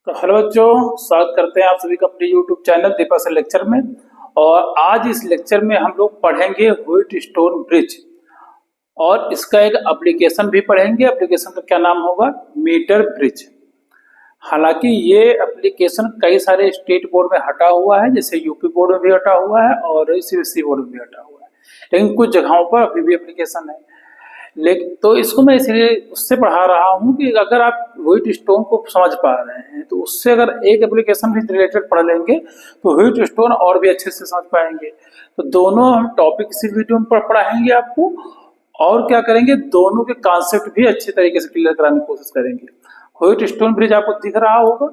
तो हेलो बच्चों, स्वागत करते हैं आप सभी का अपने यूट्यूब चैनल दीपक सर लेक्चर में। और आज इस लेक्चर में हम लोग पढ़ेंगे व्हीटस्टोन ब्रिज और इसका एक एप्लीकेशन भी पढ़ेंगे। एप्लीकेशन का क्या नाम होगा? Metre bridge. हालांकि ये एप्लीकेशन कई सारे स्टेट बोर्ड में हटा हुआ है, जैसे यूपी बोर्ड में भी हटा हुआ है और सीबीएसई बोर्ड में भी हटा हुआ है, लेकिन कुछ जगहों पर अभी भी एप्लीकेशन है। लेकिन तो इसको मैं इसलिए उससे पढ़ा रहा हूँ कि अगर आप व्हीटस्टोन को समझ पा रहे हैं तो उससे अगर एक एप्लीकेशन भी रिलेटेड पढ़ लेंगे तो व्हीटस्टोन और भी अच्छे से समझ पाएंगे। तो दोनों हम टॉपिक इसी वीडियो में पढ़ाएंगे आपको, और क्या करेंगे, दोनों के कॉन्सेप्ट भी अच्छे तरीके से क्लियर कराने की कोशिश करेंगे। व्हीटस्टोन ब्रिज आपको दिख रहा होगा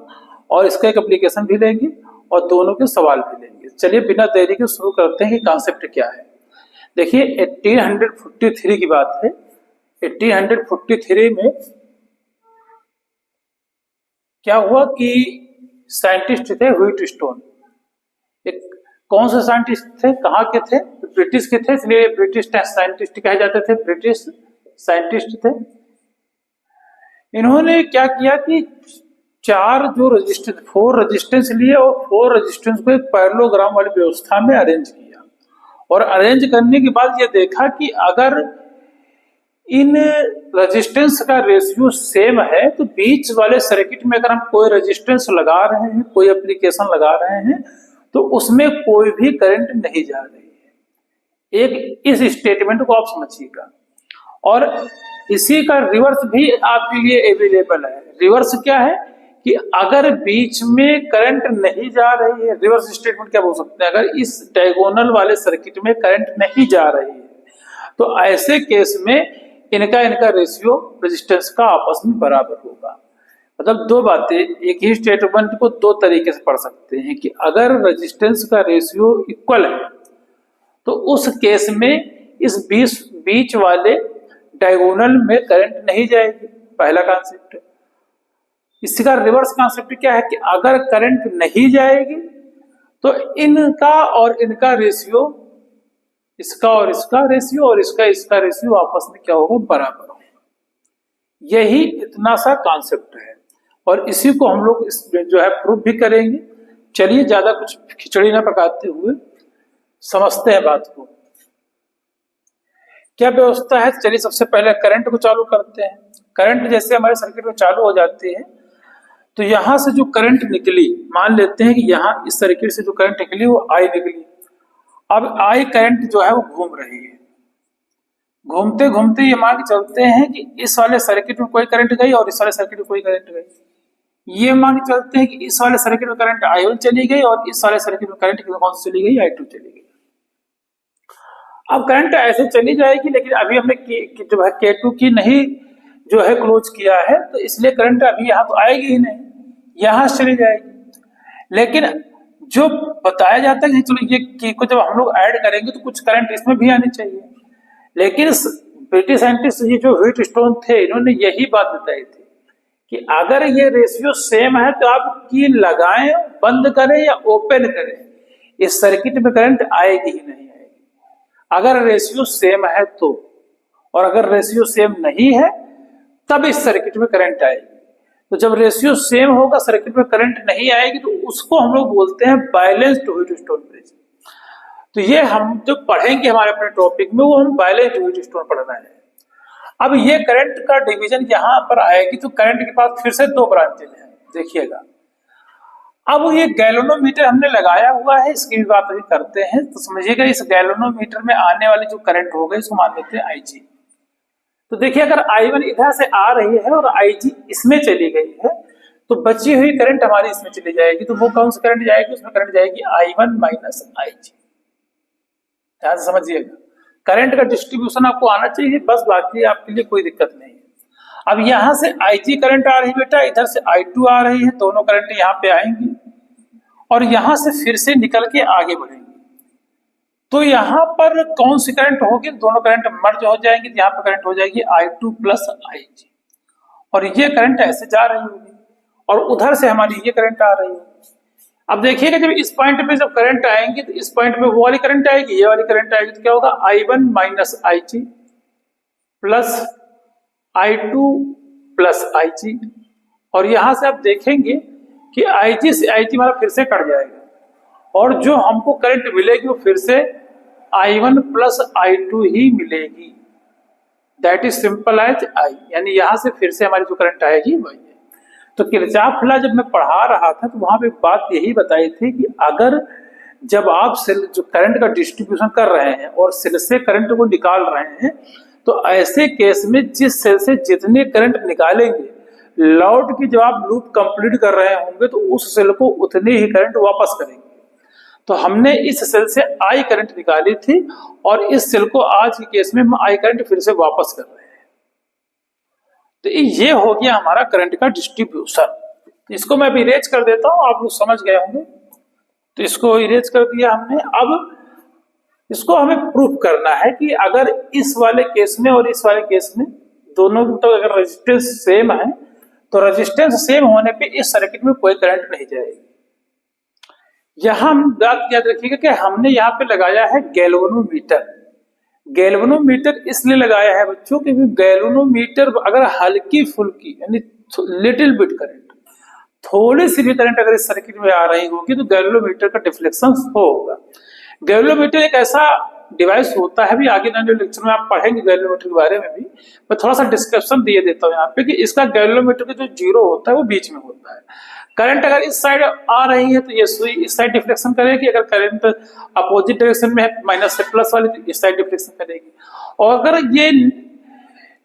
और इसका एक एप्लीकेशन भी लेंगे और दोनों के सवाल भी लेंगे। चलिए बिना देरी के शुरू करते हैं कि कॉन्सेप्ट क्या है। देखिए 1843 की बात है। 1843 में क्या हुआ कि साइंटिस्ट थे व्हीटस्टोन। एक कौन से साइंटिस्ट थे, कहाँ के थे? ब्रिटिश के थे, इसलिए ब्रिटिश साइंटिस्ट कहे जाते थे, ब्रिटिश साइंटिस्ट थे। इन्होंने क्या किया कि फोर रेजिस्टेंस लिए और फोर रेजिस्टेंस को एक पैरेललोग्राम वाली व्यवस्था में अरेंज किया। और अरेंज करने के बाद ये देखा कि अगर इन रेजिस्टेंस का रेशियो सेम है तो बीच वाले सर्किट में अगर हम कोई रेजिस्टेंस लगा रहे हैं, कोई एप्लीकेशन लगा रहे हैं, तो उसमें कोई भी करंट नहीं जा रही है। एक इस स्टेटमेंट को आप समझिएगा। और इसी का रिवर्स भी आपके लिए अवेलेबल है। रिवर्स क्या है कि अगर बीच में करंट नहीं जा रही है, रिवर्स स्टेटमेंट क्या बोल सकते हैं, अगर इस डायगोनल वाले सर्किट में करंट नहीं जा रही है तो ऐसे केस में इनका रेशियो रेजिस्टेंस का आपस में बराबर होगा। मतलब दो बातें, एक ही स्टेटमेंट को दो तरीके से पढ़ सकते हैं कि अगर रेजिस्टेंस का रेशियो इक्वल है तो उस केस में इस बीच वाले डायगोनल में करंट नहीं जाएगी। पहला कॉन्सेप्ट है। इसका रिवर्स कॉन्सेप्ट क्या है कि अगर करंट नहीं जाएगी तो इनका और इनका रेशियो, इसका और इसका रेशियो और इसका रेशियो आपस में क्या होगा? बराबर होगा। यही इतना सा कॉन्सेप्ट है और इसी को हम लोग इसमें जो है प्रूफ भी करेंगे। चलिए ज्यादा कुछ खिचड़ी ना पकाते हुए समझते हैं बात को। क्या व्यवस्था है? चलिए सबसे पहले करंट को चालू करते हैं। करंट जैसे हमारे सर्किट में चालू हो जाती है तो यहां से जो करंट निकली, मान लेते हैं कि यहां इस सर्किट से जो करंट निकली वो आई निकली। अब आई करंट जो है वो घूम रही है। घूमते घूमते ये मान के चलते हैं कि इस वाले सर्किट में कोई करंट गई और इस वाले सर्किट में कोई करंट गई। ये मान के चलते हैं कि इस वाले सर्किट में करंट I1 चली गई और इस वाले सर्किट में करंट कौन सी चली गई? I2 चली गई। अब करंट ऐसे चली जाएगी, लेकिन अभी हमने जो है K2 की नहीं जो है क्लोज किया है, तो इसलिए करंट अभी यहाँ तो आएगी ही नहीं, यहां से चली जाएगी। लेकिन जो बताया जाता है कि चलो ये की को जब हम लोग ऐड करेंगे तो कुछ करंट इसमें भी आनी चाहिए। लेकिन ब्रिटिश साइंटिस्ट ये जो व्हीटस्टोन थे, इन्होंने यही बात बताई थी कि अगर ये रेशियो सेम है तो आप की लगाएं, बंद करें या ओपन करें, इस सर्किट में करंट आएगी ही नहीं आएगी। अगर रेशियो सेम है तो, और अगर रेशियो सेम नहीं है तब इस सर्किट में करंट आएगी। तो जब रेशियो सेम होगा, सर्किट में करंट नहीं आएगी, तो उसको हम लोग बोलते हैं बैलेंस्ड व्हीटस्टोन ब्रिज। तो ये हम जो पढ़ेंगे हमारे अपने टॉपिक में वो हम बैलेंस्ड व्हीटस्टोन पढ़ रहे हैं। अब ये करंट का डिवीजन यहां पर आएगी तो करंट के पास फिर से दो ब्रांचेज हैं, देखिएगा। अब ये गैल्वेनोमीटर हमने लगाया हुआ है, इसकी भी बात अभी करते हैं। तो समझिएगा इस गैल्वेनोमीटर में आने वाली जो करंट होगा इसको मान लेते हैं IG। तो देखिए अगर I1 इधर से आ रही है और IG इसमें चली गई है तो बची हुई करंट हमारी इसमें चली जाएगी। तो वो कौन सी करंट जाएगी? उसमें करंट जाएगी I1 माइनस IG। ध्यान से समझिएगा, करंट का डिस्ट्रीब्यूशन आपको आना चाहिए, बस बाकी आपके लिए कोई दिक्कत नहीं है। अब यहां से IG करंट आ रही है बेटा, इधर से I2 आ रही है, दोनों करंट यहाँ पे आएंगी और यहां से फिर से निकल के आगे बढ़ेंगे। तो यहाँ पर कौन सी करंट होगी? दोनों करंट मर्ज हो जाएंगे, यहाँ पर करंट हो जाएगी I2 प्लस IG और ये करंट ऐसे जा रही होगी और उधर से हमारी ये करंट आ रही है। अब देखिएगा जब इस पॉइंट पे जब करंट आएंगे तो इस पॉइंट पे वो वाली करंट आएगी, ये वाली करंट आएगी, तो क्या होगा? I1 minus IG plus I2 plus IG। और यहां से आप देखेंगे कि IG से IG हमारा फिर से कट जाएगा और जो हमको करंट मिलेगी वो फिर से I1 प्लस I2 ही मिलेगी। That is simple as I, यानी यहां से फिर से हमारी जो करंट आएगी वही है। तो किरचॉफ लॉ जब मैं पढ़ा रहा था तो वहां पे बात यही बताई थी कि अगर जब आप सेल जो करंट का डिस्ट्रीब्यूशन कर रहे हैं और सेल से करंट को निकाल रहे हैं तो ऐसे केस में जिस सेल से जितने करंट निकालेंगे लौट की जब आप लूप कंप्लीट कर रहे होंगे तो उस सेल को उतने ही करंट वापस करेंगे। तो हमने इस सेल से आई करंट निकाली थी और इस सेल को आज के केस में हम आई करंट फिर से वापस कर रहे हैं। तो ये हो गया हमारा करंट का डिस्ट्रीब्यूशन। इसको मैं भी इरेज कर देता हूं, आप लोग समझ गए होंगे। तो इसको इरेज कर दिया हमने। अब इसको हमें प्रूफ करना है कि अगर इस वाले केस में और इस वाले केस में दोनों तो अगर रेजिस्टेंस सेम है तो रेजिस्टेंस सेम होने पे इस सर्किट में कोई करंट नहीं जाएगी। यहां हम बात याद रखिएगा कि हमने यहाँ पे लगाया है गैल्वेनोमीटर। गैल्वेनोमीटर इसलिए लगाया है बच्चों क्योंकि गैल्वेनोमीटर अगर हल्की फुल्की यानी लिटिल बिट करंट, थोड़ी सी भी करंट अगर इस सर्किट में आ रही होगी तो गैल्वेनोमीटर का डिफ्लेक्शन होगा। गैल्वेनोमीटर एक ऐसा डिवाइस होता है, भी आगे आने लेक्चर में आप पढ़ेंगे गैल्वेनोमीटर के बारे में भी, मैं थोड़ा सा डिस्क्रिप्शन दिए देता हूँ यहाँ पे कि इसका गैल्वेनोमीटर का जो जीरो होता है वो बीच में होता है। करंट अगर इस साइड आ रही है तो ये सुई इस साइड डिफ्लेक्शन करेगी, अगर करंट अपोजिट डायरेक्शन में है माइनस से प्लस वाली तो इस साइड डिफ्लेक्शन करेगी। और अगर ये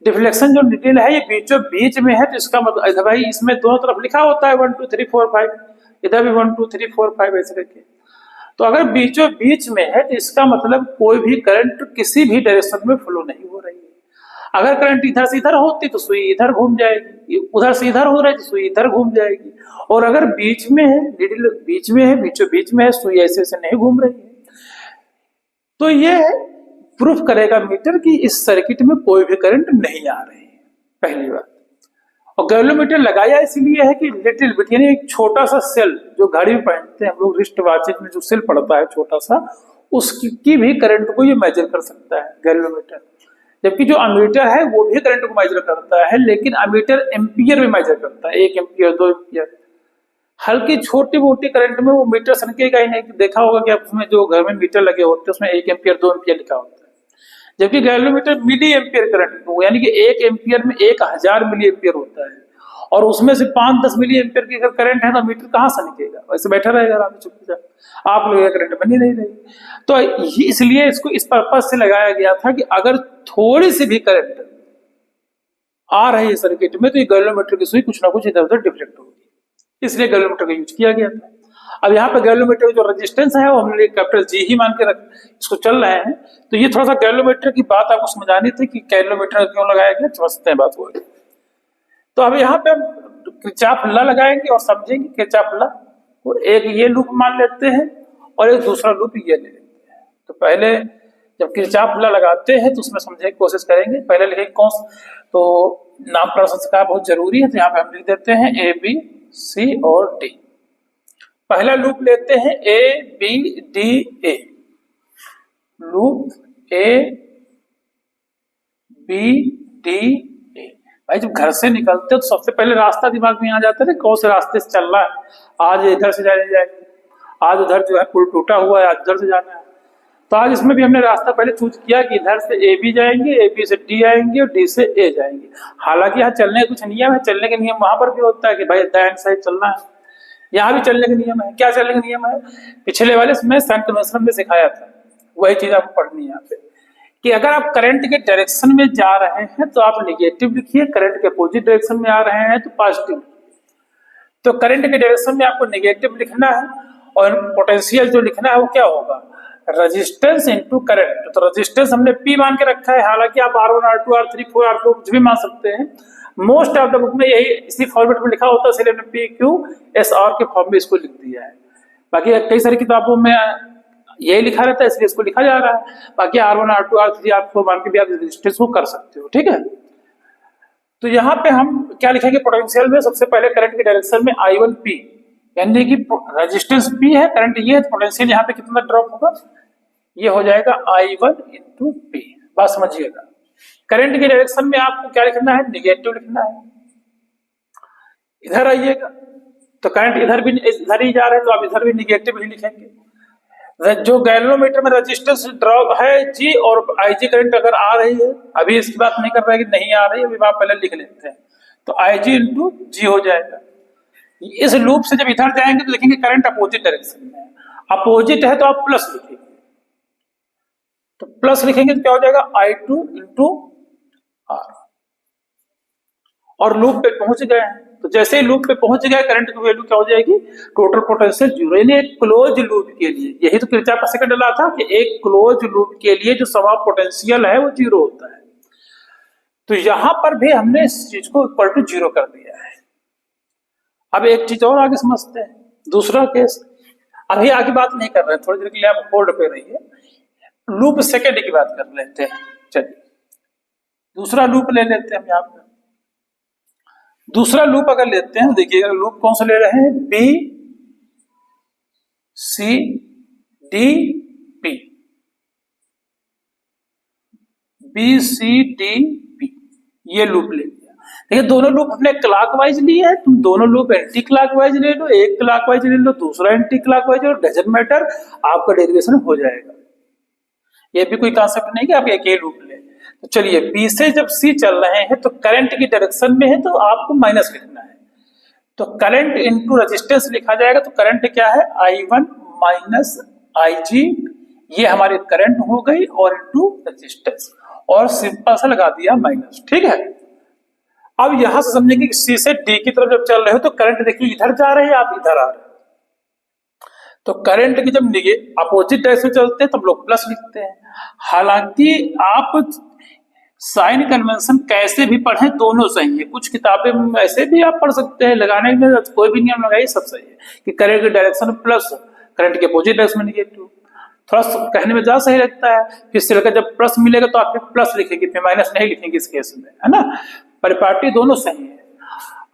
डिफ्लेक्शन जो निकल है ये बीचों बीच में है तो इसका मतलब भाई इसमें दोनों तरफ लिखा होता है 1 2 3 4 5, इधर भी 1 2 3 4 5 ऐसे करके। तो अगर बीचों बीच में है तो इसका मतलब कोई भी करंट किसी भी डायरेक्शन में फ्लो नहीं हो रही है। अगर करंट इधर से इधर होती तो सुई इधर घूम जाएगी, उधर से इधर हो रही है तो सुई इधर घूम जाएगी। और अगर बीच में है, बीच में है, बीचों बीच में है, सुई ऐसे ऐसे नहीं घूम रही है। तो ये प्रूफ करेगा मीटर कि इस सर्किट में कोई भी करंट नहीं आ रही है, पहली बात। और गैल्वेनोमीटर लगाया इसलिए है कि लिटिल बिट यानी एक छोटा सा सेल जो घड़ी में पहनते हैं हम लोग रिस्ट वॉचेज में जो सेल पड़ता है छोटा सा, उसकी भी करंट को ये मेजर कर सकता है गैल्वेनोमीटर। जबकि जो अमीटर है वो भी करंट को मेजर करता है, लेकिन अमीटर एम्पियर में मेजर करता है, 1 एम्पियर 2 एम्पियर। हल्की छोटी मोटी करंट में वो मीटर सनकेगा ही नहीं। देखा होगा कि उसमें जो घर में मीटर लगे होते हैं उसमें 1 एम्पियर 2 एम्पियर लिखा होता है, जबकि गैल्वेनोमीटर मिली एम्पियर करंट यानी कि 1 एम्पियर में 1000 मिली एम्पियर होता है और उसमें से 5-10 मिली एम्पियर की अगर करंट है तो मीटर कहाँ से निकलेगा, वैसे बैठा रहेगा आराम से चुपचाप, आप लोगों का करंट बनी नहीं रहेगी। तो इसलिए इसको इस पर्पज से लगाया गया था कि अगर थोड़ी सी भी करंट आ रही है सर्किट में तो ये गैल्वेनोमीटर की सुई कुछ ना कुछ इधर उधर डिफ्लेक्ट होगी, इसलिए गैल्वेनोमीटर का यूज किया गया था। अब यहाँ पे गैल्वेनोमीटर जो रेजिस्टेंस है वो हमने कैपिटल G ही मान के इसको चल रहे हैं। तो ये थोड़ा सा गैल्वेनोमीटर की बात आपको समझानी थी कि गैल्वेनोमीटर क्यों लगाया गया, समझते हैं बात को। तो अब यहाँ पे हम किरचॉफ लॉ लगाएंगे और समझेंगे किरचॉफ लॉ। और एक ये लूप मान लेते हैं और एक दूसरा लूप ये ले लेते हैं। तो पहले जब किरचॉफ लॉ लगाते हैं तो उसमें समझने की कोशिश करेंगे। पहले लिखेंगे कौन, तो नाम का संस्कार बहुत जरूरी है, तो यहाँ पे हम लिख देते हैं ABC और D। पहला लूप लेते हैं ABDA, लूप ABDA। भाई जब घर से निकलते हो तो सबसे पहले रास्ता दिमाग में आ जाता है ना, कौन से रास्ते से चल रहा है, आज इधर से जाएंगे, आज उधर जो है पुल टूटा हुआ है, आज उधर से जाना है। तो आज इसमें भी हमने रास्ता पहले चूज किया कि इधर से AB जाएंगे, AB से D आएंगे और D से A जाएंगे। हालांकि यहाँ चलने के कुछ नियम है, चलने के नियम वहां पर भी होता है कि भाई दाएं साइड चलना है, यहाँ भी चलने के नियम है। क्या चलने के नियम है, पिछले वाले में सन कन्वेंशन में सिखाया था, वही चीज आपको पढ़नी है यहाँ पे कि अगर आप करंट के डायरेक्शन में जा रहे हैं तो आप नेगेटिव लिखिए, करंट के अपोजिट डायरेक्शन में आ रहे हैं तो पॉजिटिव। तो करंट के डायरेक्शन में आपको नेगेटिव लिखना है और पोटेंशियल जो लिखना है वो क्या होगा, रेजिस्टेंस इनटू करंट। तो रेजिस्टेंस हमने P मान के रखा है, हालांकि आप R1 R2 R3 4 R4 कुछ भी मान सकते हैं। मोस्ट ऑफ द बुक में यही इसी फॉर्मेट में लिखा होता है, इसलिए हमने PQSR के फॉर्म में इसको लिख दिया है। बाकी कई सारी किताबों में यही लिखा रहता है इसलिए इसको लिखा जा रहा है। बाकी R1 R2 R3 R4 मान के भी आप रेजिस्टेंस को कर सकते हो, ठीक है। तो यहाँ पे हम क्या लिखेंगे, पोटेंशियल में सबसे पहले करंट के डायरेक्शन में I1P, यानी कि रेजिस्टेंस P है, करंट ये है, पोटेंशियल यहाँ पे कितना ड्रॉप होगा, ये हो जाएगा I1 × P। बात समझिएगा। करंट के डायरेक्शन में आपको क्या लिखना है, निगेटिव लिखना है। इधर आइएगा तो करंट इधर ही जा रहे हैं तो आप इधर भी निगेटिव ही लिखेंगे। जो गैल्वेनोमीटर में रेजिस्टेंस ड्रॉप है जी और आईजी करंट अगर आ रही है, अभी इसकी बात नहीं कर रहा है कि नहीं आ रही है, अभी आप पहले लिख लेते हैं, तो आईजी इंटू जी हो जाएगा। इस लूप से जब इधर जाएंगे तो देखेंगे करंट अपोजिट डायरेक्शन में है, अपोजिट है तो आप प्लस लिखेंगे, तो प्लस लिखेंगे तो क्या हो जाएगा I2 इंटू आर, और लूप पे पहुंच गए हैं। तो जैसे ही लूप पे पहुंच गए करंट की वैल्यू क्या हो जाएगी, टोटल पोटेंशियल जीरो। यानी एक क्लोज लूप के लिए, यही तो किरचॉफ का सेकंड लॉ था कि एक क्लोज लूप के लिए जो सम ऑफ पोटेंशियल है वो जीरो होता है। तो यहां पर भी हमने इस चीज को इक्वल टू जीरो कर दिया है। अब एक चीज और आगे समझते हैं, दूसरा केस। अभी आगे बात नहीं कर रहे हैं, थोड़ी देर के लिए आप होल्ड पे रहिए, लूप सेकेंड की बात कर लेते हैं। चलिए दूसरा लूप ले लेते हैं हम यहाँ पे। दूसरा लूप अगर लेते हैं, देखिएगा लूप कौन सा ले रहे हैं, B C D P, B C D P, ये लूप ले लिया। देखिए दोनों लूप हमने क्लॉकवाइज लिए है, तुम दोनों लूप एंटी क्लॉकवाइज ले लो, एक क्लॉकवाइज ले लो, दूसरा एंटी क्लॉकवाइज ले लो, डजंट मैटर, आपका डेरिवेशन हो जाएगा। ये भी कोई कॉन्सेप्ट नहीं कि आप एक ही लूप ले। तो चलिए बी से जब सी चल रहे हैं तो करंट की डायरेक्शन में है तो आपको माइनस लिखना है, तो करंट इनटू रेजिस्टेंस लिखा जाएगा। तो करंट क्या है, I1 माइनस IG, ये हमारी करंट हो गई, और इनटू रेजिस्टेंस, और सिंपल सा लगा दिया माइनस। ठीक है, अब यहां से समझेंगे कि सी से डी की तरफ जब चल रहे हो तो करंट देखिए इधर जा रहे हैं, आप इधर आ रहे हैं, तो करंट की जब अपोजिट डायरेक्शन चलते हैं तब लोग प्लस लिखते हैं। हालांकि आप साइन कन्वेंशन कैसे भी पढ़ें दोनों सही है, कुछ किताबें ऐसे भी आप पढ़ सकते हैं, लगाने में कोई भी नियम लगाइए सब सही है कि करंट की डायरेक्शन प्लस, करंट के अपोजिट डायरेक्शन में निगेटिव, थोड़ा कहने में ज्यादा सही लगता है। फिर से लेकर जब प्लस मिलेगा तो आप फिर प्लस लिखेंगे, फिर माइनस नहीं लिखेंगे इस केस में, है ना। परिपाटी दोनों सही है,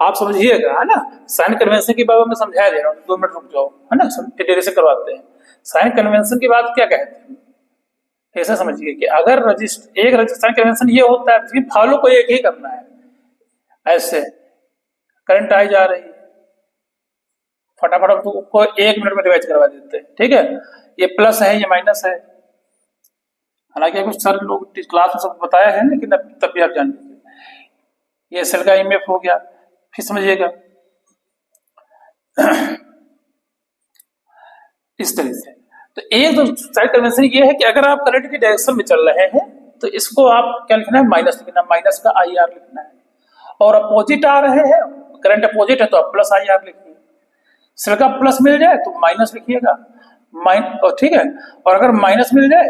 आप समझिएगा, है ना। साइन कन्वेंशन की बात मैं समझा दे रहा हूँ, 2 मिनट रुक जाओ, है ना, डिटेल से करवाते हैं। साइन कन्वेंशन की बात क्या कहते हैं, ऐसा समझिए कि अगर एक रजिस्टर कन्वेंशन ये होता है, फॉलो को एक ही करना है। ऐसे करंट आई जा रही है, फटाफट को 1 मिनट में रिवाइज करवा देते हैं, ठीक है। ये प्लस है, ये माइनस है, हालांकि अभी सर लोग क्लास में सब बताया है, लेकिन तब भी आप जान लीजिए। ये सेल का IMF हो गया, फिर समझिएगा इस तरह से। तो एक तो साइन कन्वेंशन ये है कि अगर आप करंट की डायरेक्शन में चल रहे हैं तो इसको आप क्या लिखना है, माइनस लिखना, माइनस का IR लिखना है। और अपोजिट आ रहे हैं, करंट अपोजिट है तो आप प्लस IR लिखिए। सेल का प्लस मिल जाए तो माइनस लिखिएगा, ठीक है, और अगर माइनस मिल जाए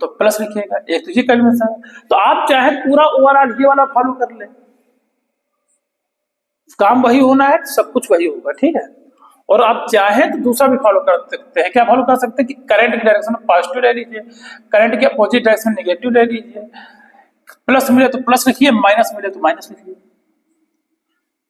तो प्लस लिखिएगा। एक तो ये कन्वेंशन है। तो आप चाहे पूरा ओवरऑल ये वाला फॉलो कर ले, काम वही होना है, सब कुछ वही होगा, ठीक है। और आप चाहें तो दूसरा भी फॉलो कर सकते हैं। क्या फॉलो कर सकते हैं कि करंट की डायरेक्शन पॉजिटिव ले लीजिए, करंट के अपोजिट डायरेक्शन नेगेटिव ले लीजिए, प्लस मिले तो प्लस लिखिए, माइनस मिले तो माइनस लिखिए,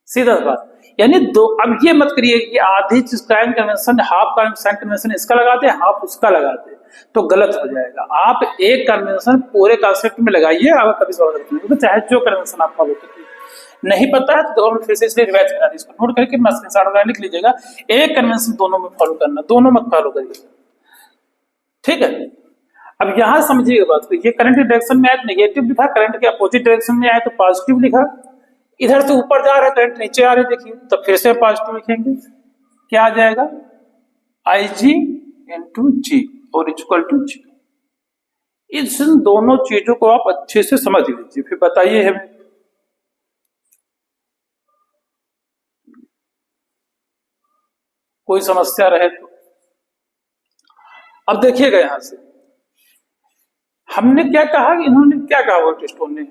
सीधा बात। यानी दो, अब ये मत करिए कि आधी sign convention, half sign convention इसका लगाते हैं, हाफ उसका लगाते हैं, तो गलत हो जाएगा। आप एक कन्वेंशन पूरे कॉन्सेप्ट में लगाइए, आप कभी सवाल नहीं, चाहे जो कन्वेंशन आप फॉलो करिए। नहीं पता है तो फिर से इसलिए रिवाइज करा, इसको नोट करके स्क्रीनशॉट वगैरह लिख लीजिएगा। एक कन्वेंशन दोनों में फॉलो करना, दोनों मत फॉलो करिएगा, ठीक है। अब यहां समझिएगा बात को, ये करंट की डायरेक्शन में आए तो नेगेटिव लिखा, करंट के अपोजिट डायरेक्शन में आए तो पॉजिटिव लिखा। इधर से ऊपर जा रहा है, करंट नीचे आ रहा है, देखिए, तो फिर से पॉजिटिव लिखेंगे, क्या आ जाएगा, IG इंटू जी और इक्वल टू जी। इन दोनों चीजों को आप अच्छे से समझ लीजिए, फिर बताइए हमें। कोई समस्या रहे तो। अब देखिएगा यहां से हमने क्या कहा, इन्होंने क्या कहा, वोल्टस्टोन ने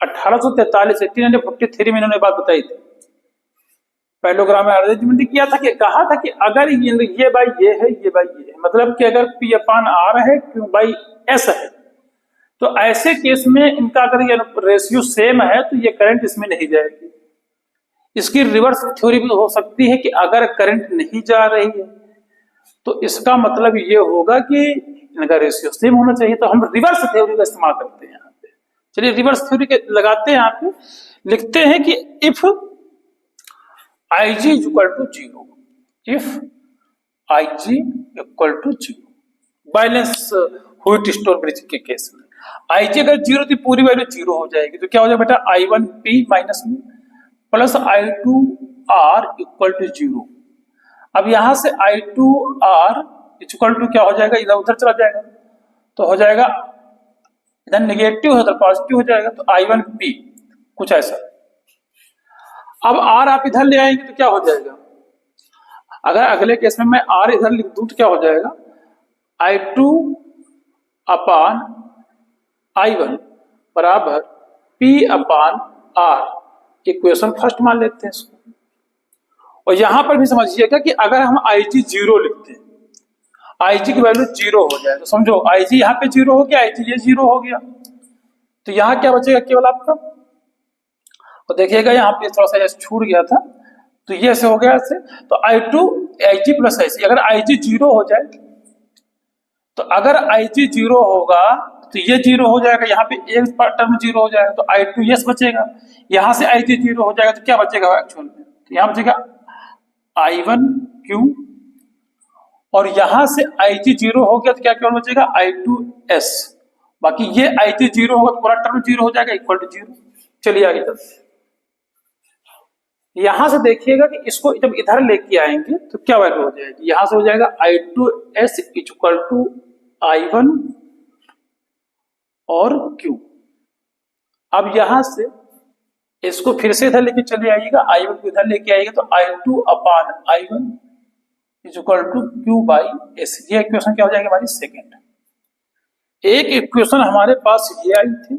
1843 1843 में इन्होंने बात बताई थी, पैरेललोग्राम में अरेंजमेंट किया था कि कहा था कि अगर ये बाई ये है, ये बाई ये है, मतलब कि अगर P/R है, Q बाई S है, तो ऐसे केस में इनका अगर ये रेशियो सेम है तो ये करंट इसमें नहीं जाएगी। इसकी रिवर्स थ्योरी भी हो सकती है कि अगर करंट नहीं जा रही है तो इसका मतलब ये होगा कि इनका रेशियो सेम होना चाहिए, तो हम रिवर्स थ्योरी का इस्तेमाल करते हैं यहाँ पे। चलिए रिवर्स थ्योरी के लगाते हैं, यहाँ पे लिखते हैं कि if IG equal to 0, if IG equal to 0, balance Wheatstone bridge के केस में IG अगर 0 तो पूरी वैल्यू 0 हो जाएगी, तो क्या हो जाएगा बेटा I1P माइनस में प्लस I2R इक्वल टू 0। अब यहां से I2R इक्वल टू क्या हो जाएगा, इधर उधर चला जाएगा तो हो जाएगा इधर नेगेटिव है उधर पॉजिटिव हो जाएगा, तो I1P कुछ ऐसा। अब R आप इधर ले आएंगे तो क्या हो जाएगा, अगर अगले केस में मैं R इधर लिख दूं तो क्या हो जाएगा I2 अपान I1 बराबर P upon R, equation first मान लेते हैं इसको। और यहां पर भी समझिएगा कि अगर हम IG 0 लिखते हैं, IG की वैल्यू 0 हो जाए तो समझो IG यहाँ पे 0 हो गया, IG ये 0 हो गया, तो यहाँ क्या बचेगा केवल आपका, तो देखिएगा यहाँ पे थोड़ा सा ऐसे छूट गया था, तो ये ऐसे हो गया ऐसे, तो I2 IG प्लस IC, अगर IG 0 हो जाए तो अगर IG 0 होगा तो ये 0 हो जाएगा, यहाँ पे एक टर्म 0 हो जाएगा तो I2 यस बचेगा, यहाँ से IG 0 हो जाएगा तो क्या बचेगा एक्चुअल में, तो यहाँ बचेगा I1Q, और यहां से IG 0 हो गया तो क्या केवल बचेगा I2S, बाकी ये IG 0 होगा तो पूरा टर्म 0 हो जाएगा इक्वल टू 0। चलिए आगे चलते, यहां से देखिएगा कि इसको जब इधर लेके आएंगे तो क्या वैल्यू हो जाएगी, यहां से हो जाएगा I2S इक्वल टू I1 और Q। अब यहां से इसको फिर से इधर लेके चले आइएगा, I1 को इधर लेके आइएगा तो I2 upon I1 equal to Q by S, ये इक्वेशन क्या हो जाएगी हमारी सेकेंड। एक इक्वेशन हमारे पास ये आई थी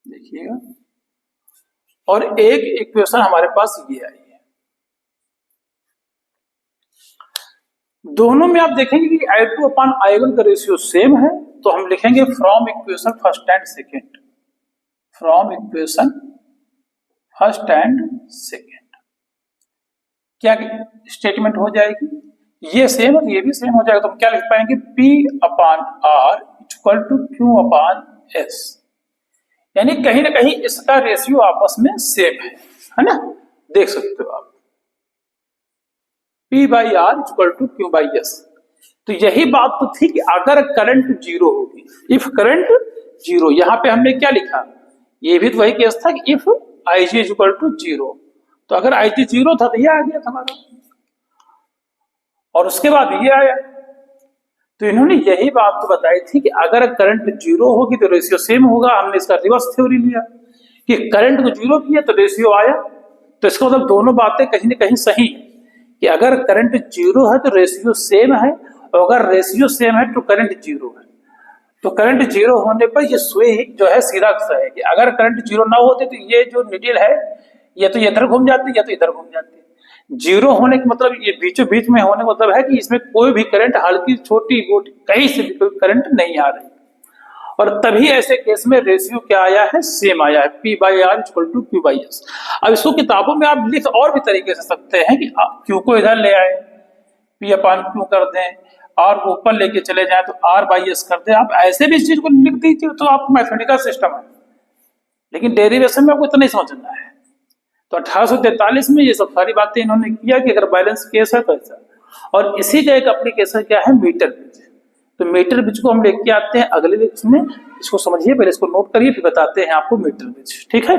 देखिएगा, और एक इक्वेशन हमारे पास ये आई है, दोनों में आप देखेंगे कि I2 अपान I1 का रेशियो सेम है, तो हम लिखेंगे from equation first and second, from equation first and second क्या स्टेटमेंट हो जाएगी, ये सेम है तो ये भी सेम हो जाएगा, तो हम क्या लिख पाएंगे P upon R equal to Q upon S, यानी कहीं ना कहीं इसका रेशियो आपस में सेम है ना, देख सकते हो आप P by R equal to Q by S। तो यही बात तो थी कि अगर करंट 0 होगी, इफ करंट 0, यहां पे हमने क्या लिखा, ये भी तो वही केस था कि इफ IG इक्वल टू 0, तो अगर IG 0 था तो ये आ गया था हमारा, और उसके बाद ये आया, तो इन्होंने यही बात तो बताई थी कि अगर करंट 0 होगी तो रेशियो सेम होगा। हमने इसका रिवर्स थ्योरी लिया कि करंट को 0 किया तो रेशियो आया, तो इसका मतलब दोनों बातें कहीं ना कहीं सही है कि अगर करंट 0 है तो रेशियो सेम है, और अगर रेशियो सेम है तो करंट 0 है। तो करंट 0 होने पर ये सुई जो है सीधा है कि अगर करंट 0 ना होते तो ये जो निडल है ये तो इधर घूम जाती या तो इधर घूम जाती। 0 होने का मतलब ये बीचों बीच में होने का मतलब है कि इसमें कोई भी करंट, हल्की छोटी मोटी कहीं से भी कोई करंट नहीं आ रही, और तभी ऐसे केस में रेशियो क्या आया है, सेम आया है, P by R equal to Q by S. अब इसको किताबों में आप लिख और भी तरीके से सकते हैं कि Q को इधर ले आए, P अपान Q कर दें, R को ऊपर लेके चले जाए तो R बाई एस कर दें, आप ऐसे भी इस चीज को लिख दीजिए तो आपको मैथमेटिकल सिस्टम है, लेकिन डेरिवेशन में आपको इतना नहीं समझना है। तो 1843 में ये सब सारी बातें इन्होंने किया कि अगर बैलेंस केस है तो ऐसा, और इसी का एक एप्लीकेशन क्या है, मीटर ब्रिज। तो मीटर ब्रिज को हम लेके आते हैं अगले लेक्चर में, इसको समझिए, पहले इसको नोट करिए, फिर बताते हैं आपको मीटर ब्रिज, ठीक है।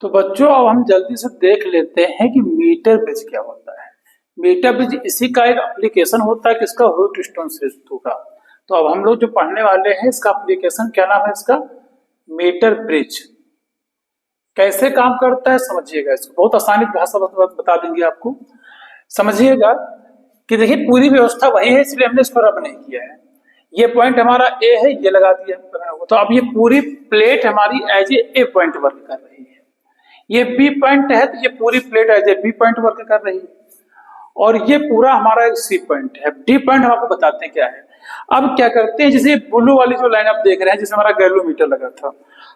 तो बच्चों अब हम जल्दी से देख लेते हैं कि मीटर ब्रिज क्या होता है। मीटर ब्रिज इसी का एक एप्लीकेशन होता है किसका, व्हीटस्टोन सेतु का। तो अब हम लोग जो पढ़ने वाले हैं इसका एप्लीकेशन क्या नाम है इसका, मीटर ब्रिज। कैसे काम करता है समझिएगा, इसको बहुत आसानी भाषा बता देंगे आपको। समझिएगा कि देखिए पूरी व्यवस्था वही है, इसलिए हमने इसको रब नहीं किया है। ये पॉइंट हमारा ए है, ये लगा दिया, तो अब ये पूरी प्लेट हमारी एज ए पॉइंट वर्क कर रही है। ये बी पॉइंट है तो ये पूरी plate as A B point work कर रही है, और ये पूरा हमारा एक सी पॉइंट है। डी पॉइंट हम आपको बताते हैं क्या है। अब क्या करते हैं, जैसे ब्लू वाली जो लाइन आप देख रहे हैं जिसमें हमारा गैलोमीटर लगा था,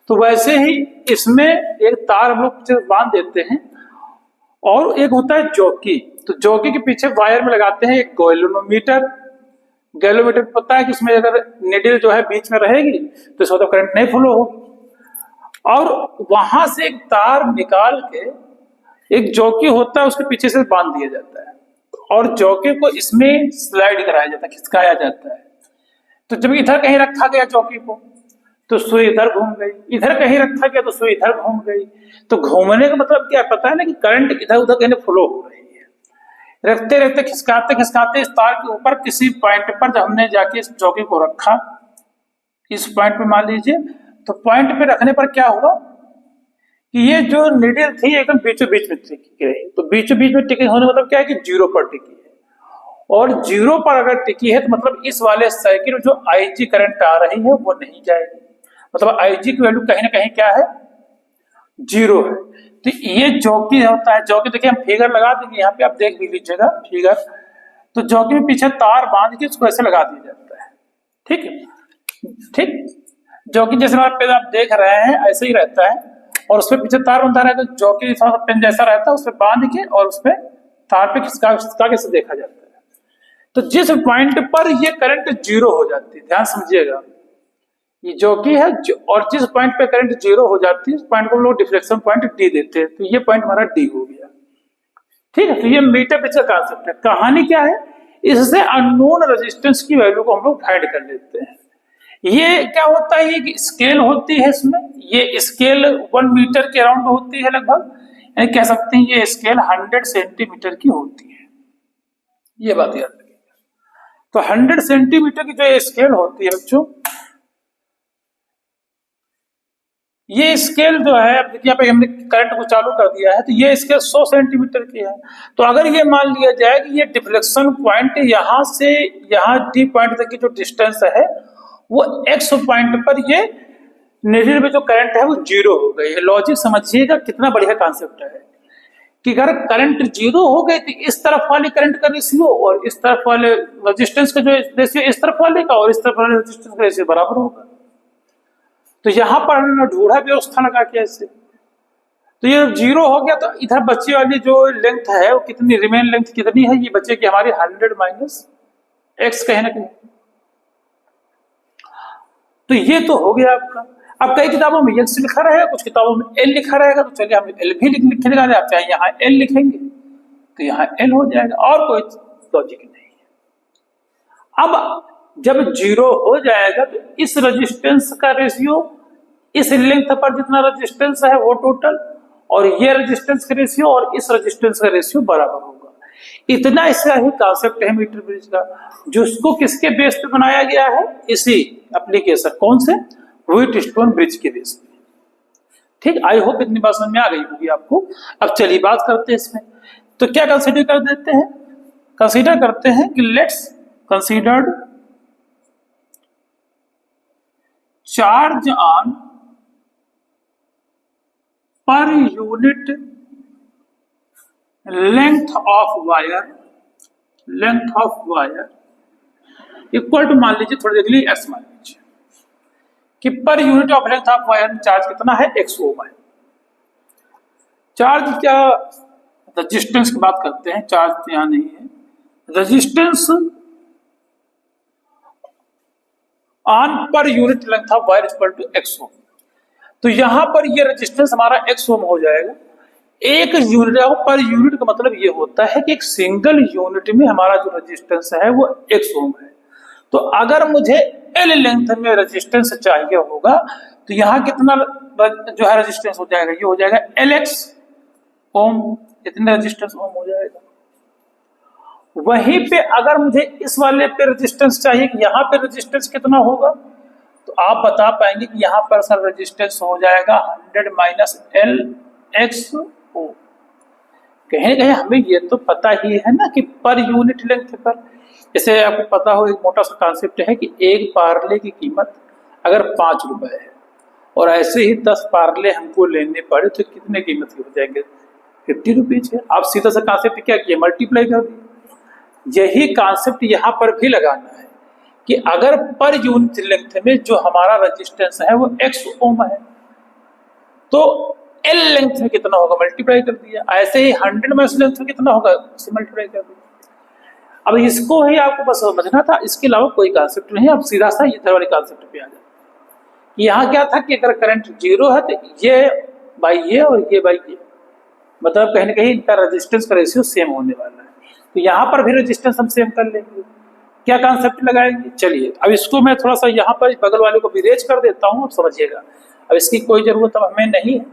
तो वैसे ही इसमें एक तार हम लोग बांध देते हैं, और एक होता है जॉकी। तो जॉकी के पीछे वायर में लगाते हैं एक गैलोमीटर। गैलोमीटर पता है कि इसमें अगर निडल जो है बीच में रहेगी तो इसका तो करंट नहीं फ्लो होगी, और वहां से एक तार निकाल के एक जॉकी होता है, उसके पीछे से बांध दिया जाता है और जॉकी को इसमें स्लाइड कराया जाता है, खिसकाया जाता है। तो जब इधर कहीं रखा गया जॉकी को तो सुई इधर घूम गई, इधर कहीं रखा गया तो सुई इधर घूम गई। तो घूमने का मतलब क्या पता है ना कि करंट इधर उधर कहीं फ्लो हो रही है। रखते रखते खिसकाते खिसकाते इस तार के ऊपर किसी पॉइंट पर जब हमने जाके इस जॉकी को रखा, इस पॉइंट पे मान लीजिए, तो पॉइंट पे रखने पर क्या हुआ कि ये जो नीडल थी एकदम बीचों बीच में टिकी रही। तो बीचों बीच में टिकी होने मतलब क्या है कि जीरो पर टिकी है, और जीरो पर अगर टिकी है तो मतलब इस वाले सर्किट में जो आईजी करंट आ रही है वो नहीं जाएगी, मतलब आईजी की वैल्यू कहीं ना कहीं क्या है, जीरो है। तो ये जॉकी होता है, जॉकी देखिए हम फिगर लगा देंगे यहाँ पे, आप देख भी लीजिएगा फिगर। तो जॉकी में पीछे तार बांध के उसको ऐसे लगा दिया जाता है, ठीक है, ठीक। जॉकी जैसे आप देख रहे हैं ऐसे ही रहता है, और उसपे पीछे तार बंधा रहता है, जॉकी पेन जैसा रहता है, उसपे बांध के और उसपे तार पे खिसका खिसका के देखा जाता है। तो जिस पॉइंट पर ये करंट जीरो हो जाती है, ध्यान समझिएगा, ये जॉकी है और जिस पॉइंट पे करंट जीरो हो जाती है उस पॉइंट को हम लोग डिफ्लेक्शन पॉइंट डी देते हैं। तो ये पॉइंट हमारा डी हो गया, ठीक है। तो ये मीटर पिक्चर कॉन्सेप्ट है। कहानी क्या है, इससे अननोन रेजिस्टेंस की वैल्यू को हम लोग फाइंड कर लेते हैं। ये क्या होता है, ये स्केल होती है इसमें, ये स्केल 1 मीटर के अराउंड होती है लगभग, यानी कह सकते हैं ये स्केल 100 सेंटीमीटर की होती है, ये बात याद रखिएगा। तो 100 सेंटीमीटर की जो स्केल होती है बच्चों, ये स्केल जो है, अब देखिए यहाँ पे हमने करंट को चालू कर दिया है, तो ये स्केल 100 सेंटीमीटर की है। तो अगर ये मान लिया जाए कि ये डिफ्लेक्शन पॉइंट यहाँ से यहाँ डी पॉइंट तक की जो डिस्टेंस है वो एक्स पॉइंट पर ये नीडल में जो करंट है वो जीरो हो गई है। लॉजिक समझिएगा, कितना बढ़िया कॉन्सेप्ट है कि अगर करंट जीरो हो गई तो इस तरफ वाले करंट का रेशियो और इस तरफ वाले रेजिस्टेंस का जो रेशियो इस तरफ वाले का और इस तरफ वाले रेजिस्टेंस का रेशियो बराबर होगा। तो यहां पर हमने ढूंढा व्यवस्था लगा के ऐसे, तो ये जीरो हो गया तो इधर बच्चे वाली जो लेंथ है वो कितनी, रिमेन लेंथ कितनी है, ये बच्चे की हमारी 100 माइनस एक्स कहीं ना कहीं। तो ये तो हो गया आपका। अब कई किताबों में एक्स लिखा रहेगा, कुछ किताबों में एल लिखा रहेगा, तो चलिए हम एल भी लिख लगा रहे, आप चाहे यहाँ एल लिखेंगे तो यहाँ एल हो जाएगा, और कोई लॉजिक नहीं है। अब जब जीरो हो जाएगा तो इस रेजिस्टेंस का रेशियो इस लेंथ पर जितना रेजिस्टेंस है वो टोटल, और ये रेजिस्टेंस का रेशियो और इस रेजिस्टेंस का रेशियो बराबर होगा। इतना इसका ही कॉन्सेप्ट है मीटर ब्रिज का, जिसको किसके बेस पे बनाया गया है, इसी एप्लीकेशन, कौन से, व्हीटस्टोन ब्रिज के बेस पे। ठीक, आई होप इतनी बात समझ में आ गई होगी आपको। अब चलिए बात करते हैं इसमें, तो क्या कंसीडर कर देते हैं, कंसीडर करते हैं कि let's considered charge on per unit length of wire equal to, मान लीजिए थोड़ी देर के लिए एक्स मान लीजिए कि per unit of length of wire में चार्ज कितना है, एक्स ओम है। चार्ज क्या, रेजिस्टेंस की बात करते हैं, चार्ज तो यहां नहीं है, resistance on per unit length of wire equal to x ohm. तो यहां पर ये रेजिस्टेंस हमारा एक्स ओम हो जाएगा। एक यूनिट पर यूनिट का मतलब ये होता है कि एक सिंगल यूनिट में हमारा जो रेजिस्टेंस है वो एक्स ओम है। तो अगर मुझे एल लेंथ में रेजिस्टेंस चाहिए होगा तो यहाँ कितना जो है रेजिस्टेंस हो जाएगा, ये हो जाएगा एल एक्स ओम, इतने रेजिस्टेंस ओम हो जाएगा। वहीं पे अगर मुझे इस वाले पे रेजिस्टेंस चाहिए कि यहाँ पे रेजिस्टेंस कितना होगा, तो आप बता पाएंगे कि यहाँ पर सर रेजिस्टेंस हो जाएगा 100 माइनस एल एक्स ओ। कहीं कहीं हमें ये तो पता ही है ना कि पर यूनिट लेंथ पर, जैसे आपको पता हो एक मोटा सा कॉन्सेप्ट है कि एक पार्ले की कीमत अगर 5 रुपए है और ऐसे ही 10 पार्ले हमको लेने पड़े तो कितने कीमत के हो जाएंगे, 50 रुपीज है। आप सीधा सा कॉन्सेप्ट क्या किया, मल्टीप्लाई कर दिया। यही कॉन्सेप्ट यहाँ पर भी लगाना है कि अगर पर यूनिट लेंथ में जो हमारा रेजिस्टेंस है वो एक्स ओम है तो एल लेंथ में कितना होगा, मल्टीप्लाई कर दिया। ऐसे ही 100 माइनस लेंथ में कितना होगा, इसे मल्टीप्लाई कर दिया। अब इसको ही आपको बस समझना था, इसके अलावा कोई कॉन्सेप्ट नहीं है। अब सीधा सा इधर वाले कॉन्सेप्ट पे आ जाए। यहाँ क्या था कि अगर करंट जीरो है तो ये बाई ये और ये बाई ये, मतलब कहीं ना कहीं इनका रेजिस्टेंस का रेशियो सेम होने वाला है। तो यहाँ पर भी रेजिस्टेंस हम सेम कर लेंगे। क्या कॉन्सेप्ट लगाएंगे, चलिए अब इसको मैं थोड़ा सा यहाँ पर बगल वाले को भी रेज कर देता हूँ, अब समझिएगा। अब इसकी कोई जरूरत अब हमें नहीं है,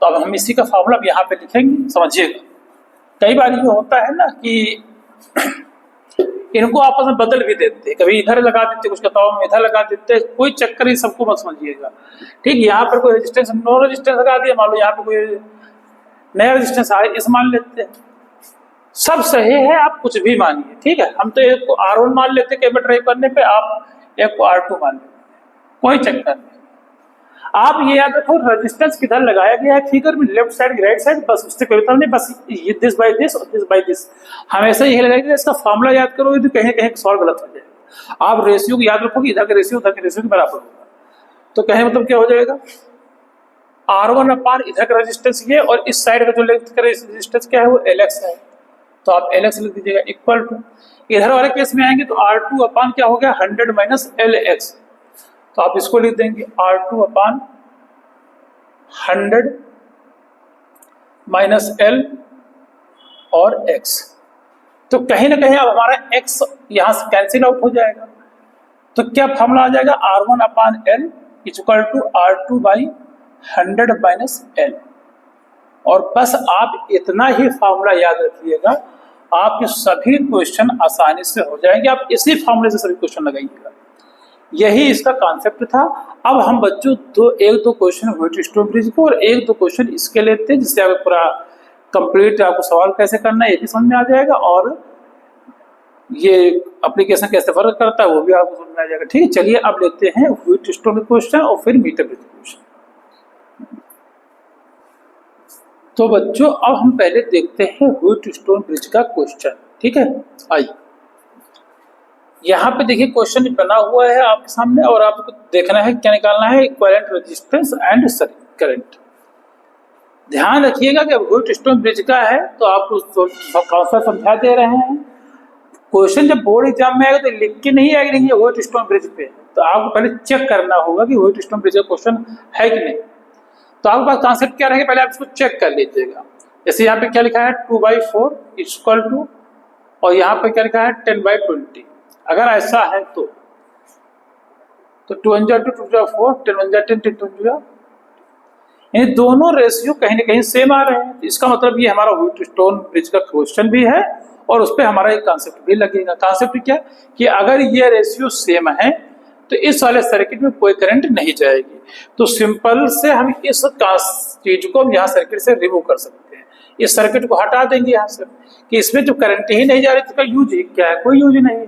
तो अब हम इसी का फॉर्मूला यहाँ पे लिखेंगे, समझिएगा। कई बार ये होता है ना कि इनको आपस में बदल भी देते, कभी इधर लगा देते, कुछ किताबों में इधर लगा देते, कोई चक्कर ही सबको मत समझिएगा, ठीक। यहाँ पर कोई रेजिस्टेंस, नो रेजिस्टेंस लगा दिया, मान लो यहाँ पे कोई नया रेजिस्टेंस आए, इस मान लेते हैं, सब सही है, आप कुछ भी मानिए, ठीक है। हम तो एक को R1 मान लेते केबल ड्राइव करने पे, आप एक को R2 मान लेते, कोई चक्कर नहीं। आप ये याद रखो रेजिस्टेंस किधर लगाया गया है फिगर में, लेफ्ट साइड की राइट साइड, बस उससे कोई मतलब नहीं, बस ये दिस बाय दिस और दिस बाय दिस हमेशा यही लगाएगा। इसका फॉर्मूला याद करोगे तो कहीं कहीं सॉल्व गलत हो जाएगा। आप रेशियो को याद रखोगे, इधर का रेशियो उधर के रेशियो के बराबर होगा, तो कहे मतलब क्या हो जाएगा, R1 अपान इधर का रेजिस्टेंस ये, और इस साइड का जो लेंथ का रेजिस्टेंस क्या है वो LX है, तो आप LX लिख दीजिएगा इक्वल टू, इधर वाले केस में आएंगे तो R2 अपान क्या हो गया 100 माइनस LX, तो आप इसको लिख देंगे R2 अपान 100 माइनस L और X। तो कहीं ना कहीं अब हमारा X यहां से कैंसिल आउट हो जाएगा, तो क्या फॉर्मूला आ जाएगा R1 upon L equal to R2 by 100 minus L। और बस आप इतना ही फॉर्मूला याद रखिएगा, आपके सभी क्वेश्चन आसानी से हो जाएंगे। आप इसी फॉर्मूले से सभी क्वेश्चन लगाइएगा, यही इसका कॉन्सेप्ट था। अब हम बच्चों एक दो क्वेश्चन व्हीटस्टोन ब्रिज को और एक दो क्वेश्चन इसके लेते हैं, जिससे आपको पूरा कंप्लीट आपको सवाल कैसे करना है ये भी समझ में आ जाएगा, और ये एप्लीकेशन कैसे वर्क करता है वो भी आपको समझ में आ जाएगा, ठीक है। चलिए अब लेते हैं व्हीटस्टोन क्वेश्चन और फिर मीटर ब्रिज क्वेश्चन। तो बच्चों अब हम पहले देखते हैं व्हीटस्टोन ब्रिज का क्वेश्चन, ठीक है। आइए यहाँ पे देखिए क्वेश्चन बना हुआ है आपके सामने, और आपको देखना है क्या निकालना है, इक्विवेलेंट रेजिस्टेंस एंड करंट। ध्यान रखिएगा कि व्हीटस्टोन ब्रिज का है तो आपको कौन समझा दे रहे हैं। क्वेश्चन जब बोर्ड एग्जाम में आएगा तो लिख के नहीं आएगा नहीं व्हीटस्टोन ब्रिज पे, तो आपको पहले चेक करना होगा कि व्हीटस्टोन ब्रिज का क्वेश्चन है कि नहीं। तो आपके पास कॉन्सेप्ट क्या रहेगा, पहले आप इसको चेक कर लीजिएगा। जैसे यहाँ पे क्या लिखा है 2/4 इक्वल टू, और यहाँ पे क्या लिखा है 10/20। अगर ऐसा है तो 2 1 2 2 4 10 1 10 10 2 0, यानी दोनों रेशियो कहीं ना कहीं सेम आ रहे हैं। इसका मतलब ये हमारा व्हीटस्टोन ब्रिज का क्वेश्चन भी है, और उस पर हमारा एक कॉन्सेप्ट भी लगेगा। कॉन्सेप्ट क्या कि अगर ये रेशियो सेम है तो इस वाले सर्किट में कोई करंट नहीं जाएगी। तो सिंपल से हम इस चीज को यहाँ सर्किट से रिमूव कर सकते हैं, इस सर्किट को हटा देंगे यहाँ से, कि इसमें जो करंट ही नहीं जा रही, इसका यूज ही क्या है, कोई यूज नहीं है,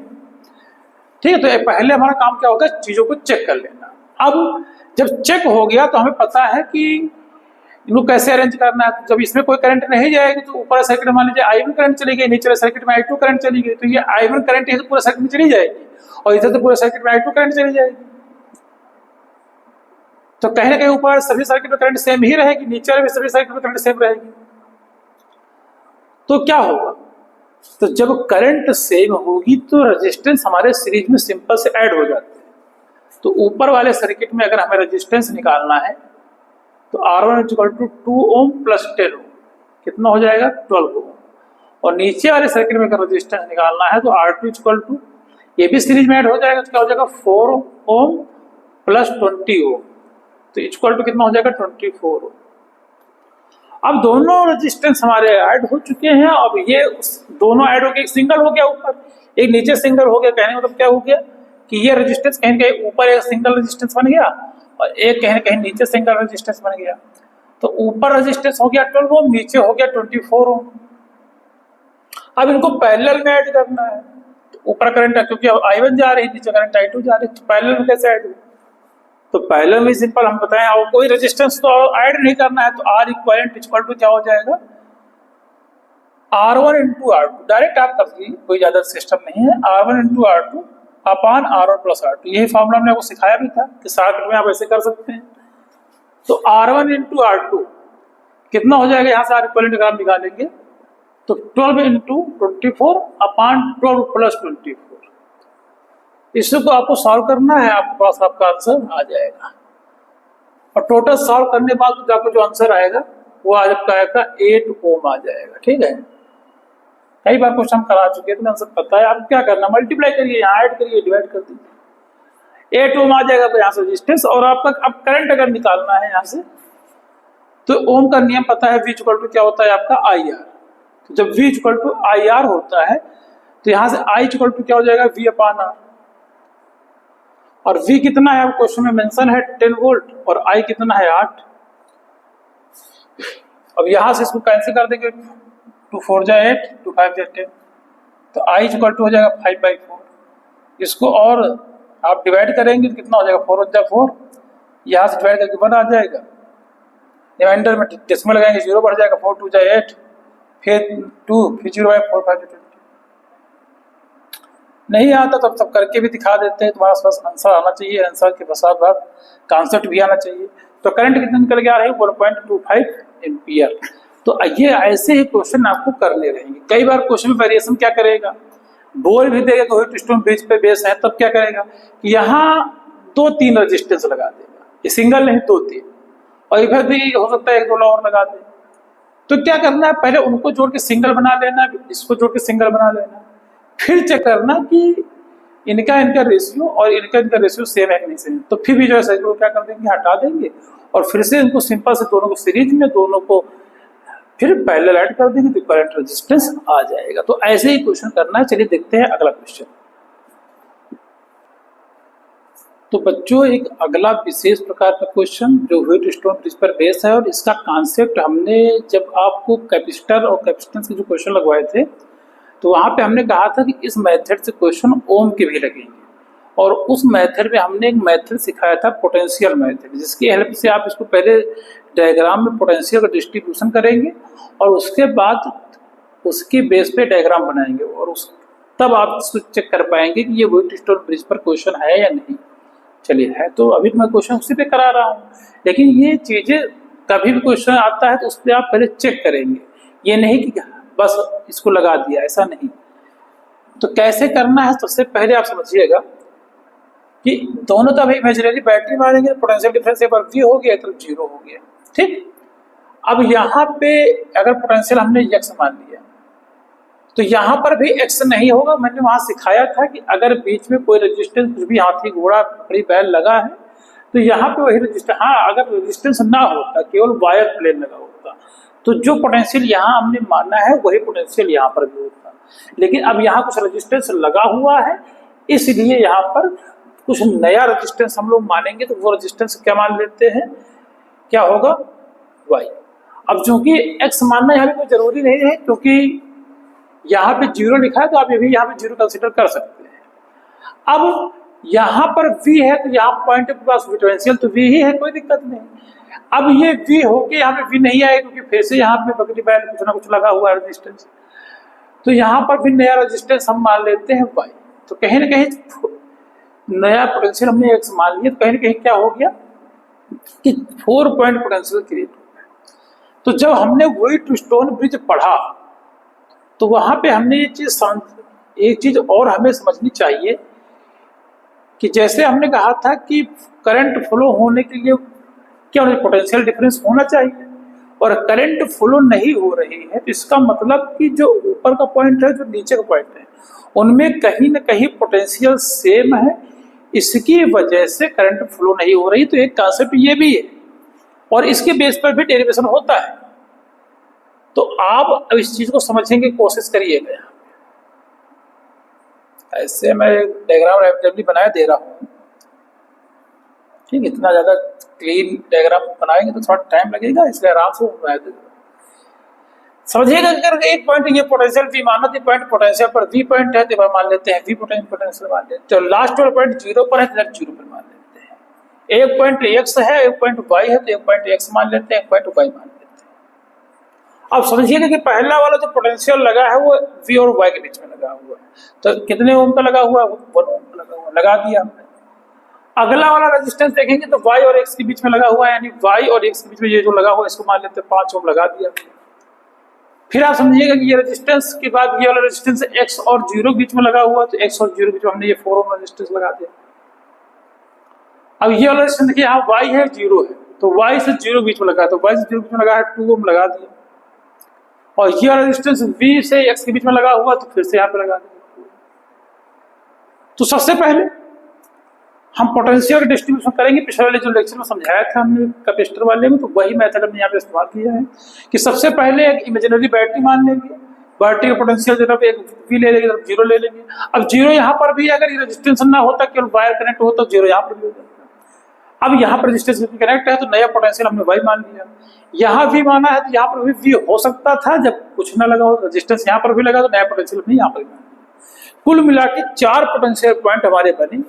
ठीक है। तो पहले हमारा काम क्या होगा, चीजों को चेक कर लेना। अब जब चेक हो गया तो हमें पता है कि इनको कैसे अरेंज करना है। तो जब इसमें कोई करंट नहीं जाएगी तो ऊपर सर्किट में मान लीजिए I1 करंट चली गई, नीचे सर्किट में I2 करंट चली गई, तो ये I1 करंट इधर पूरे सर्किट में चली जाएगी, और इधर तो पूरे सर्किट में I2 करंट चली जाएगी। तो कहीं ना कहीं ऊपर सभी सर्किट में करंट सेम ही रहेगी, नीचे वाले सभी सर्किट में करंट सेम रहेगी। तो क्या होगा, तो जब करंट सेम होगी तो रेजिस्टेंस हमारे सीरीज में सिंपल से ऐड हो जाते हैं। तो ऊपर वाले सर्किट में अगर हमें रेजिस्टेंस निकालना है तो R1 = 2 ओम प्लस 10 ओम, कितना हो जाएगा 12 ओम। और नीचे वाले सर्किट में अगर रेजिस्टेंस निकालना है तो R2 = ये भी सीरीज में ऐड हो जाएगा, तो क्या हो जाएगा 4 ओम प्लस 20 ओम, तो इक्वल टू कितना हो जाएगा 24 ओम। अब दोनों रेजिस्टेंस हमारे ऐड हो चुके हैं। अब ये दोनों ऐड हो गए, एक सिंगल हो गया ऊपर, एक नीचे सिंगल हो गया। कहने मतलब क्या हो गया कि ये रेजिस्टेंस कहीं कहीं ऊपर एक सिंगल रेजिस्टेंस बन गया और एक कहीं कहीं नीचे सिंगल रेजिस्टेंस बन गया। तो ऊपर रेजिस्टेंस हो गया 12 ओम, नीचे हो गया 24 ओम। अब इनको पैरेलल में ऐड करना है। तो ऊपर करंट है क्योंकि I1 जा रही है, नीचे करंट I2 जा रही है, तो पैरेलल में कैसे ऐड हो। तो पैरेलल में सिंपल हम बताएं, और कोई रेजिस्टेंस तो ऐड नहीं करना है, तो R इक्विवेलेंट इक्वल टू क्या हो जाएगा R1 × R2। डायरेक्ट आप कर दीजिए, कोई ज्यादा सिस्टम नहीं है। R1 × R2 अपान R1 + R2, यही फॉर्मूला हमने आपको सिखाया भी था कि सर्किट में आप ऐसे कर सकते हैं। तो R1 × R2 कितना हो जाएगा, यहाँ से R इक्विवेलेंट अगर आप निकालेंगे तो 12 × 24 अपान 12 + 24। इसको आपको सॉल्व करना है, आपके पास आपका आंसर आ जाएगा। और टोटल सॉल्व करने के बाद आपको जो आंसर आएगा वो आपका आएगा 8 ओम आ जाएगा। ठीक है, कई बार क्वेश्चन हम करा चुके हैं तो आंसर पता है। आप क्या करना, मल्टीप्लाई करिए, यहाँ ऐड करिए, डिवाइड कर दीजिए, 8 ओम आ जाएगा। तो यहाँ से रेजिस्टेंस और आपका अब करंट अगर निकालना है यहाँ से, तो ओम का नियम पता है, V इक्वल टू क्या होता है आपका IR। तो जब V इक्वल टू IR होता है तो यहाँ से I इक्वल टू क्या हो जाएगा, V अपॉन R। और V कितना है, क्वेश्चन में मेंशन है 10 वोल्ट, और I कितना है 8। अब यहाँ से इसको कैंसिल कर देंगे, 2 4 जा 8, 2 5 जा 10, तो I इक्वल टू हो जाएगा 5/4। इसको और आप डिवाइड करेंगे तो कितना हो जाएगा, 4 जा 4, यहाँ से डिवाइड करके 1 आ जाएगा। रिमाइंडर में डेसिमल लगाएंगे, 0 बढ़ जाएगा, 4 2 जा 8, फिर 2, फिर 0/4 5 20। नहीं आता तो सब करके भी दिखा देते हैं, तुम्हारे पास आंसर आना चाहिए, आंसर के साथ कॉन्सेप्ट भी आना चाहिए। तो करंट कितना निकल गया है, 1.25 एम्पियर। तो ये ऐसे ही क्वेश्चन आपको करने रहेंगे। कई बार क्वेश्चन में वेरिएशन क्या करेगा, बोल भी देगा कोई स्टोन ब्रिज पे बेस है, तब क्या करेगा कि यहाँ 2-3 रेजिस्टेंस लगा देगा, ये सिंगल नहीं 2-3, और इधर भी हो सकता है 1-2 और लगा दे। तो क्या करना है, पहले उनको जोड़ के सिंगल बना लेना, इसको जोड़ के सिंगल बना लेना, फिर चेक करना कि इनका रेशियो और इनका रेशियो सेम है कि नहीं सेम। तो फिर भी जो है साइकिल को क्या कर देंगे, हटा देंगे, और फिर से इनको सिंपल से दोनों को सीरीज में, दोनों को फिर पैरेलल ऐड कर देंगे तो करंट रेजिस्टेंस आ जाएगा। तो ऐसे ही क्वेश्चन करना है। चलिए देखते हैं अगला क्वेश्चन। तो बच्चों एक अगला विशेष प्रकार का क्वेश्चन जो व्हीटस्टोन ब्रिज पर बेस है, और इसका कॉन्सेप्ट हमने जब आपको कैपेसिटर और कैपेसिटेंस के जो क्वेश्चन लगवाए थे तो वहाँ पे हमने कहा था कि इस मेथड से क्वेश्चन ओम के भी लगेंगे, और उस मेथड में हमने एक मेथड सिखाया था पोटेंशियल मेथड, जिसकी हेल्प से आप इसको पहले डायग्राम में पोटेंशियल का डिस्ट्रीब्यूशन करेंगे और उसके बाद उसके बेस पे डायग्राम बनाएंगे, और उस तब आप इसको चेक कर पाएंगे कि ये व्हीटस्टोन ब्रिज पर क्वेश्चन है या नहीं। चलिए है, तो अभी मैं क्वेश्चन उसी पे करा रहा हूँ, लेकिन ये चीज़ें कभी भी क्वेश्चन आता है तो उस पर आप पहले चेक करेंगे, ये नहीं कि बस इसको लगा दिया, ऐसा नहीं। तो कैसे करना है, सबसे पहले आप समझिएगा कि दोनों तरफ इमेजिनरी बैटरी मारेंगे, पोटेंशियल डिफरेंस एक बार V हो गया तो 0 हो गया। ठीक, अब यहाँ पे अगर पोटेंशियल हमने x मान लिया तो यहाँ पर भी x नहीं होगा। मैंने वहाँ सिखाया था कि अगर बीच में कोई रेजिस्टेंस, कुछ भी हाथी घोड़ा बड़ी बैल लगा है तो यहाँ पे वही रेजिस्टेंस, हाँ अगर रेजिस्टेंस ना होता, केवल वायर प्लेन लगा होता, तो जो पोटेंशियल यहाँ हमने माना है वही पोटेंशियल यहाँ पर भी होता। लेकिन अब यहाँ कुछ रेजिस्टेंस लगा हुआ है, इसलिए यहाँ पर कुछ नया रेजिस्टेंस हम लोग मानेंगे, तो वो रेजिस्टेंस क्या मान लेते हैं, क्या होगा, y। अब चूंकि x मानना यहाँ पे कोई जरूरी नहीं है, क्योंकि यहाँ पे 0 लिखा है तो आप ये भी यहाँ पे 0 कंसिडर कर सकते हैं। अब यहाँ पर V है तो यहाँ पॉइंट के पास पोटेंशियल तो V ही है, कोई दिक्कत नहीं। अब ये V हो के यहाँ पे V नहीं आए, क्योंकि फिर से यहाँ पे बकरी बैल कुछ ना कुछ लगा हुआ है रेजिस्टेंस, तो यहाँ पर भी नया रेजिस्टेंस हम मान लेते हैं y। तो कहीं ना कहीं नया पोटेंशियल हमने x मान लिया, तो कहीं ना कहीं क्या हो गया कि 4 पॉइंट पोटेंशियल क्रिएट हो गया। तो जब हमने व्हीटस्टोन ब्रिज पढ़ा तो वहां पे हमने एक चीज और हमें समझनी चाहिए कि जैसे हमने कहा था कि करंट फ्लो होने के लिए क्या पोटेंशियल डिफरेंस होना चाहिए, और करंट फ्लो नहीं हो रही है, तो इसका मतलब कि जो ऊपर का पॉइंट है, जो नीचे का पॉइंट है, उनमें कहीं ना कहीं पोटेंशियल सेम है, इसकी वजह से करंट फ्लो नहीं हो रही। तो एक कॉन्सेप्ट ये भी है, और इसके बेस पर भी डेरिवेशन होता है। तो आप अब इस चीज को समझने की कोशिश करिएगा। ऐसे मैं डायग्राम रैपिडली बनाया दे रहा हूँ, ठीक, इतना ज्यादा क्लीन डायग्राम बनाएंगे तो थोड़ा टाइम लगेगा, इसलिए आराम से बनाया दे रहा हूँ। समझिएगा, अगर एक पॉइंट ये पोटेंशियल V माना, तो पॉइंट पोटेंशियल पर V पॉइंट है तो मान लेते हैं V पोटेंशियल मान लेते हैं, तो लास्ट वाला पॉइंट 0 पर है तो 0 पर मान लेते हैं। एक पॉइंट x है, एक पॉइंट y है, तो एक पॉइंट x मान लेते हैं, एक पॉइंट y मान लेते हैं। अब समझिएगा कि पहला वाला जो पोटेंशियल लगा है वो V और y के बीच में लगा हुआ है, तो कितने ओम का लगा हुआ है, 1 ओम का लगा हुआ, लगा दिया हमने। अगला वाला रेजिस्टेंस देखेंगे तो y और x के बीच में लगा हुआ है, यानी y और x के बीच में ये जो लगा हुआ है इसको मान लेते हैं 5 ओम, लगा दिया। फिर आप समझिएगा कि ये रेजिस्टेंस के बाद ये वाला रेजिस्टेंस x और 0 बीच में लगा हुआ है, तो x और 0 बीच में हमने ये 4 ओम रेजिस्टेंस लगा दिया। अब ये वाला रेजिस्टेंस देखिए, यहाँ y है, 0 है, तो y से 0 बीच में लगा, तो y से 0 बीच में लगा है 2 ओम लगा दिया, और ये रेजिस्टेंस v से x के बीच में लगा हुआ तो फिर से यहाँ पे लगा दिया। तो सबसे पहले हम पोटेंशियल डिस्ट्रीब्यूशन करेंगे। पिछले वाले जो लेक्चर में समझाया था हमने कैपेसिटर वाले में, तो वही मेथड हमने यहाँ पे इस्तेमाल किया है कि सबसे पहले एक इमेजिनरी बैटरी मान लेंगे, बैटरी का पोटेंशियल जब एक वी ले लेंगे, जब 0 ले लेंगे। अब 0 यहाँ पर भी अगर रेजिस्टेंस ना होता, केवल वायर कनेक्ट होता, 0 यहाँ पर भी हो जाता। अब यहाँ पर रेजिस्टेंस कनेक्ट है तो नया पोटेंशियल हमने वाई मान लिया, यहाँ भी माना है तो यहाँ पर भी वी हो सकता था, जब कुछ ना लगा हो रेजिस्टेंस यहाँ पर भी लगा तो नया पोटेंशियल हमने यहाँ पर भी। कुल मिला के 4 पोटेंशियल पॉइंट हमारे बने,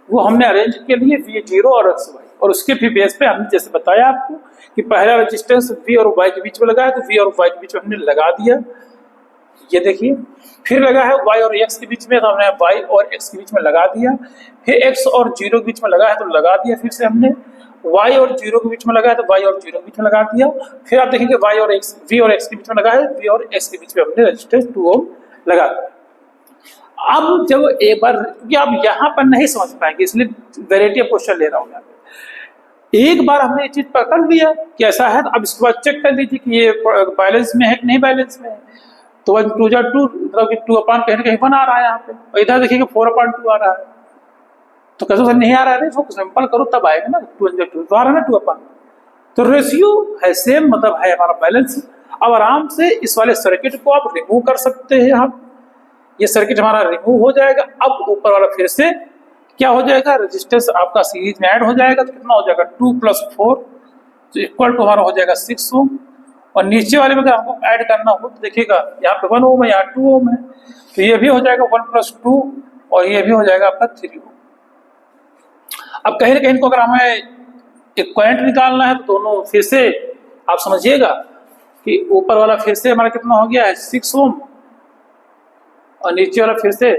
वो हमने अरेंज के लिए V0 और XY, और उसके भी बेस पे हमने जैसे बताया आपको कि पहला रेजिस्टेंस V और Y के बीच में लगा है तो V और Y के बीच में हमने लगा दिया, ये देखिए। फिर लगा है Y और X के बीच में तो हमने Y और X के बीच में लगा दिया, फिर X और 0 के बीच में लगा है तो लगा दिया, फिर से हमने Y और 0 के बीच में लगा है तो Y और 0 के बीच में लगा दिया, फिर आप देखेंगे Y और X, V और X के बीच में लगा है, V और X के बीच में हमने रेजिस्टेंस 2 ओम लगा दिया। अब जब एक बार, क्योंकि आप यहाँ पर नहीं समझ पाएंगे इसलिए वैरायटी ऑफ क्वेश्चन ले रहा हूँ यहाँ पे। एक बार हमने ये चीज पकड़ लिया कि ऐसा है, तो अब इसके बाद चेक कर लीजिए कि ये बैलेंस में है कि नहीं बैलेंस में है। तो 1 2 मतलब कि 2 अपान कहीं ना कहीं 1 आ रहा है यहाँ पे, और इधर देखिएगा 4/2 आ रहा है, तो कैसे नहीं आ रहा है, इसको सिंपल करो तब आएगा ना, 2 तो आ रहा है ना 2 अपान। तो रेशियो है सेम, मतलब है हमारा बैलेंस। अब आराम से इस वाले सर्किट को आप रिमूव कर सकते हैं, आप ये सर्किट हमारा रिमूव हो जाएगा। अब ऊपर वाला फिर से क्या हो जाएगा, रेजिस्टेंस आपका सीरीज में ऐड हो जाएगा, तो कितना हो जाएगा 2 + 4 तो इक्वल टू हमारा हो जाएगा 6 ओम। और नीचे वाले में अगर आपको ऐड करना हो तो देखिएगा यहाँ पे 1 ओम है, यहाँ 2 ओम है, तो ये भी हो जाएगा 1 + 2 और ये भी हो जाएगा आपका 3 ओम। अब कहीं ना कहीं को अगर हमें एक करंट निकालना है तो दोनों फिर से आप समझिएगा कि ऊपर वाला फिर से हमारा कितना हो गया है 6 ओम, और नीचे वाला फिर से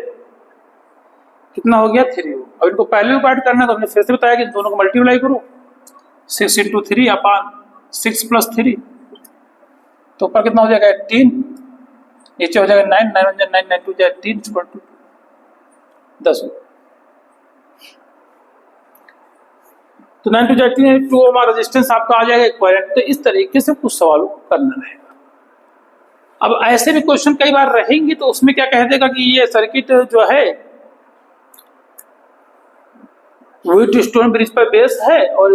कितना हो गया 3 ओम। अब इनको पहले को ऐड करना है तो हमने फिर से बताया कि दोनों को मल्टीप्लाई करो, 6 × 3 अपान 6 + 3, तो ऊपर कितना हो जाएगा 18, नीचे हो जाएगा 9, 9 × 9 9 × 2 18 10। तो 9 × 18 2 ओम रेजिस्टेंस आपका आ जाएगा इक्विवेलेंट। तो इस तरीके से कुछ सवालों को करना रहेगा। अब ऐसे भी क्वेश्चन कई बार रहेंगे तो उसमें क्या कह देगा कि ये सर्किट जो है व्हीटस्टोन ब्रिज पर बेस है, और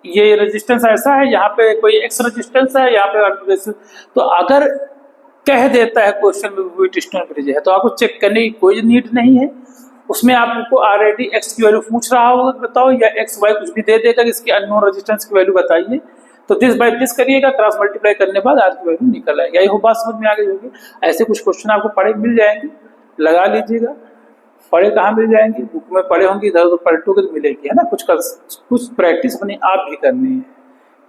ये रेजिस्टेंस ऐसा है, यहाँ पे कोई एक्स रेजिस्टेंस है, यहाँ पे तो अगर कह देता है क्वेश्चन में व्हीटस्टोन ब्रिज है तो आपको चेक करने की कोई नीड नहीं है। उसमें आपको ऑलरेडी एक्स की वैल्यू पूछ रहा होगा, बताओ, या एक्स वाई कुछ भी दे देगा कि इसकी अननोन रेजिस्टेंस की वैल्यू बताइए, तो दिस बाय दिस करिएगा, क्रॉस मल्टीप्लाई करने के बाद आर की वैल्यू निकल आएगी। यही बात समझ में आ गई होगी। ऐसे कुछ क्वेश्चन आपको पढ़े मिल जाएंगे, लगा लीजिएगा। पढ़े कहाँ मिल जाएंगे, बुक में पढ़े होंगे, इधर उधर पलटोगे तो मिलेगी, है ना। कुछ प्रैक्टिस अपने आप भी करनी है।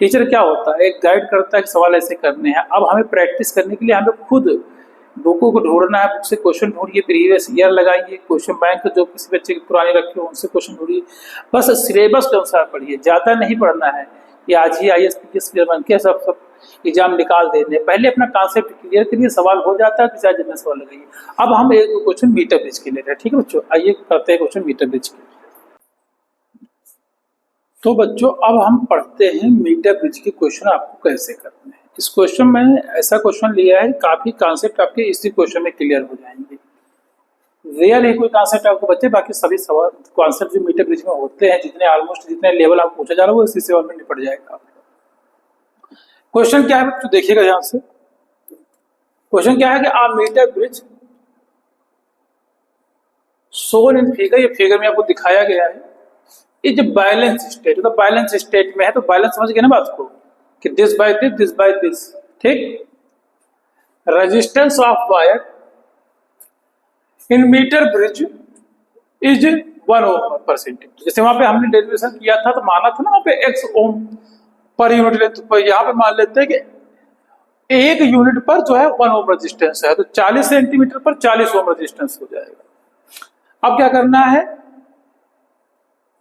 टीचर क्या होता है, एक गाइड करता है कि सवाल ऐसे करने हैं। अब हमें प्रैक्टिस करने के लिए हमें खुद बुकों को ढूंढना है, बुक से क्वेश्चन ढूंढिए, प्रीवियस ईयर लगाइए, क्वेश्चन बैंक जो किसी बच्चे की पुरानी रखे हो उनसे क्वेश्चन ढूंढिए, बस सिलेबस के अनुसार पढ़िए, ज़्यादा नहीं पढ़ना है कि आज ही IAS PTS क्लियर बन के सब एग्जाम निकाल देने। पहले अपना कॉन्सेप्ट क्लियर करिए, सवाल हो जाता है तो चाहे जितना सवाल लगाइए। अब हम एक क्वेश्चन मीटर ब्रिज के लिए, ठीक है बच्चों, आइए करते हैं क्वेश्चन मीटर ब्रिज के लिए। तो बच्चों अब हम पढ़ते हैं मीटर ब्रिज के क्वेश्चन आपको कैसे करने हैं। इस क्वेश्चन में ऐसा क्वेश्चन लिया है, काफी कॉन्सेप्ट आपके इसी क्वेश्चन में क्लियर हो जाएंगे। रियल है कोई कॉन्सेप्ट आपको बच्चे, बाकी सभी सवाल कॉन्सेप्ट जो मीटर ब्रिज में होते हैं, जितने ऑलमोस्ट जितने लेवल आप पूछा जा रहा है वो इसी सवाल में निपट जाएगा। क्वेश्चन क्या है तो देखिएगा ध्यान से। क्वेश्चन क्या है कि a metre bridge shown in figure, ये फिगर में आपको दिखाया गया है। ये जो बैलेंस स्टेट, तो बैलेंस स्टेट में है, तो बैलेंस समझ गए ना बात को कि दिस बाय दिस, ठीक। Resistance of wire in metre bridge is 1 ohm per centimetre. जैसे वहां पे हमने डेरिवेशन किया था तो माना था ना वहां पे x ओम पर यूनिट लेंथ, तो यहाँ पे मान लेते हैं कि 1 यूनिट पर जो है 1 ओम रेजिस्टेंस है, तो 40 सेंटीमीटर पर 40 ओम रेजिस्टेंस हो जाएगा। अब क्या करना है,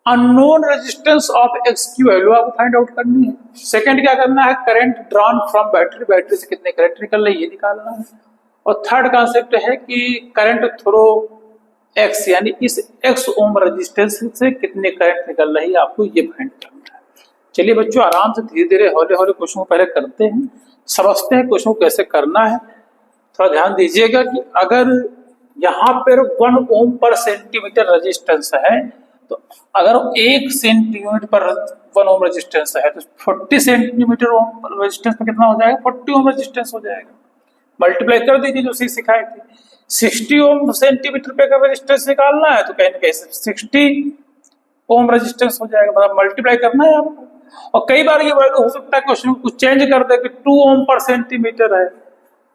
अननोन रेजिस्टेंस ऑफ x की वैल्यू आपको फाइंड आउट करनी है। सेकंड क्या करना है, current drawn from battery, battery से कितने करंट निकल रही है ये निकालना है। और थर्ड कॉन्सेप्ट है कि करंट थ्रू x, यानी इस x ओम रेजिस्टेंस से कितने करंट निकल रही है आपको ये फाइंड करना है। चलिए बच्चों, आराम से धीरे धीरे हौले हौले क्वेश्चन को पहले करते हैं, समझते हैं क्वेश्चन को कैसे करना है। थोड़ा ध्यान दीजिएगा कि अगर यहाँ पर 1 ओम पर सेंटीमीटर रेजिस्टेंस है, तो अगर 1 सेंटीमीटर पर 1 ओम रेजिस्टेंस है तो 40 सेंटीमीटर ओम रेजिस्टेंस में कितना हो जाएगा? 40 ओम रेजिस्टेंस हो जाएगा। मल्टीप्लाई कर दीजिए जो चीज सिखाए थे। 60 ओम सेंटीमीटर पे का रेजिस्टेंस निकालना है तो कहीं ना कहीं 60 ओम रेजिस्टेंस हो जाएगा, मतलब मल्टीप्लाई करना है आपको। और कई बार ये वैल्यू हो सकता है क्वेश्चन कुछ चेंज कर दे कि 2 ओम पर सेंटीमीटर है,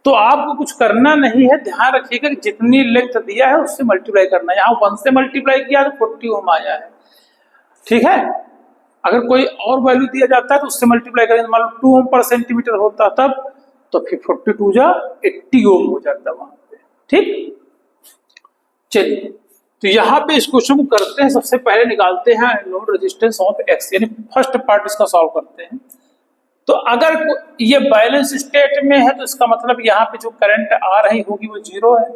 तो आपको कुछ करना नहीं है, ध्यान रखिएगा कि जितनी लेंथ दिया है उससे मल्टीप्लाई करना है। यहाँ 1 से मल्टीप्लाई किया तो 40 ओम आया है, ठीक है। अगर कोई और वैल्यू दिया जाता है तो उससे मल्टीप्लाई करेंगे, मान लो 2 ओम पर सेंटीमीटर होता तब, तो फिर 42 जा 80 ओम हो जाता वहां पे, ठीक। चलिए, तो यहाँ पे इस क्वेश्चन को करते हैं। सबसे पहले निकालते हैं लोड रेजिस्टेंस ऑफ एक्स, यानी फर्स्ट पार्ट इसका सॉल्व करते हैं। तो अगर ये बैलेंस स्टेट में है तो इसका मतलब यहाँ पे जो करंट आ रही होगी वो 0 है,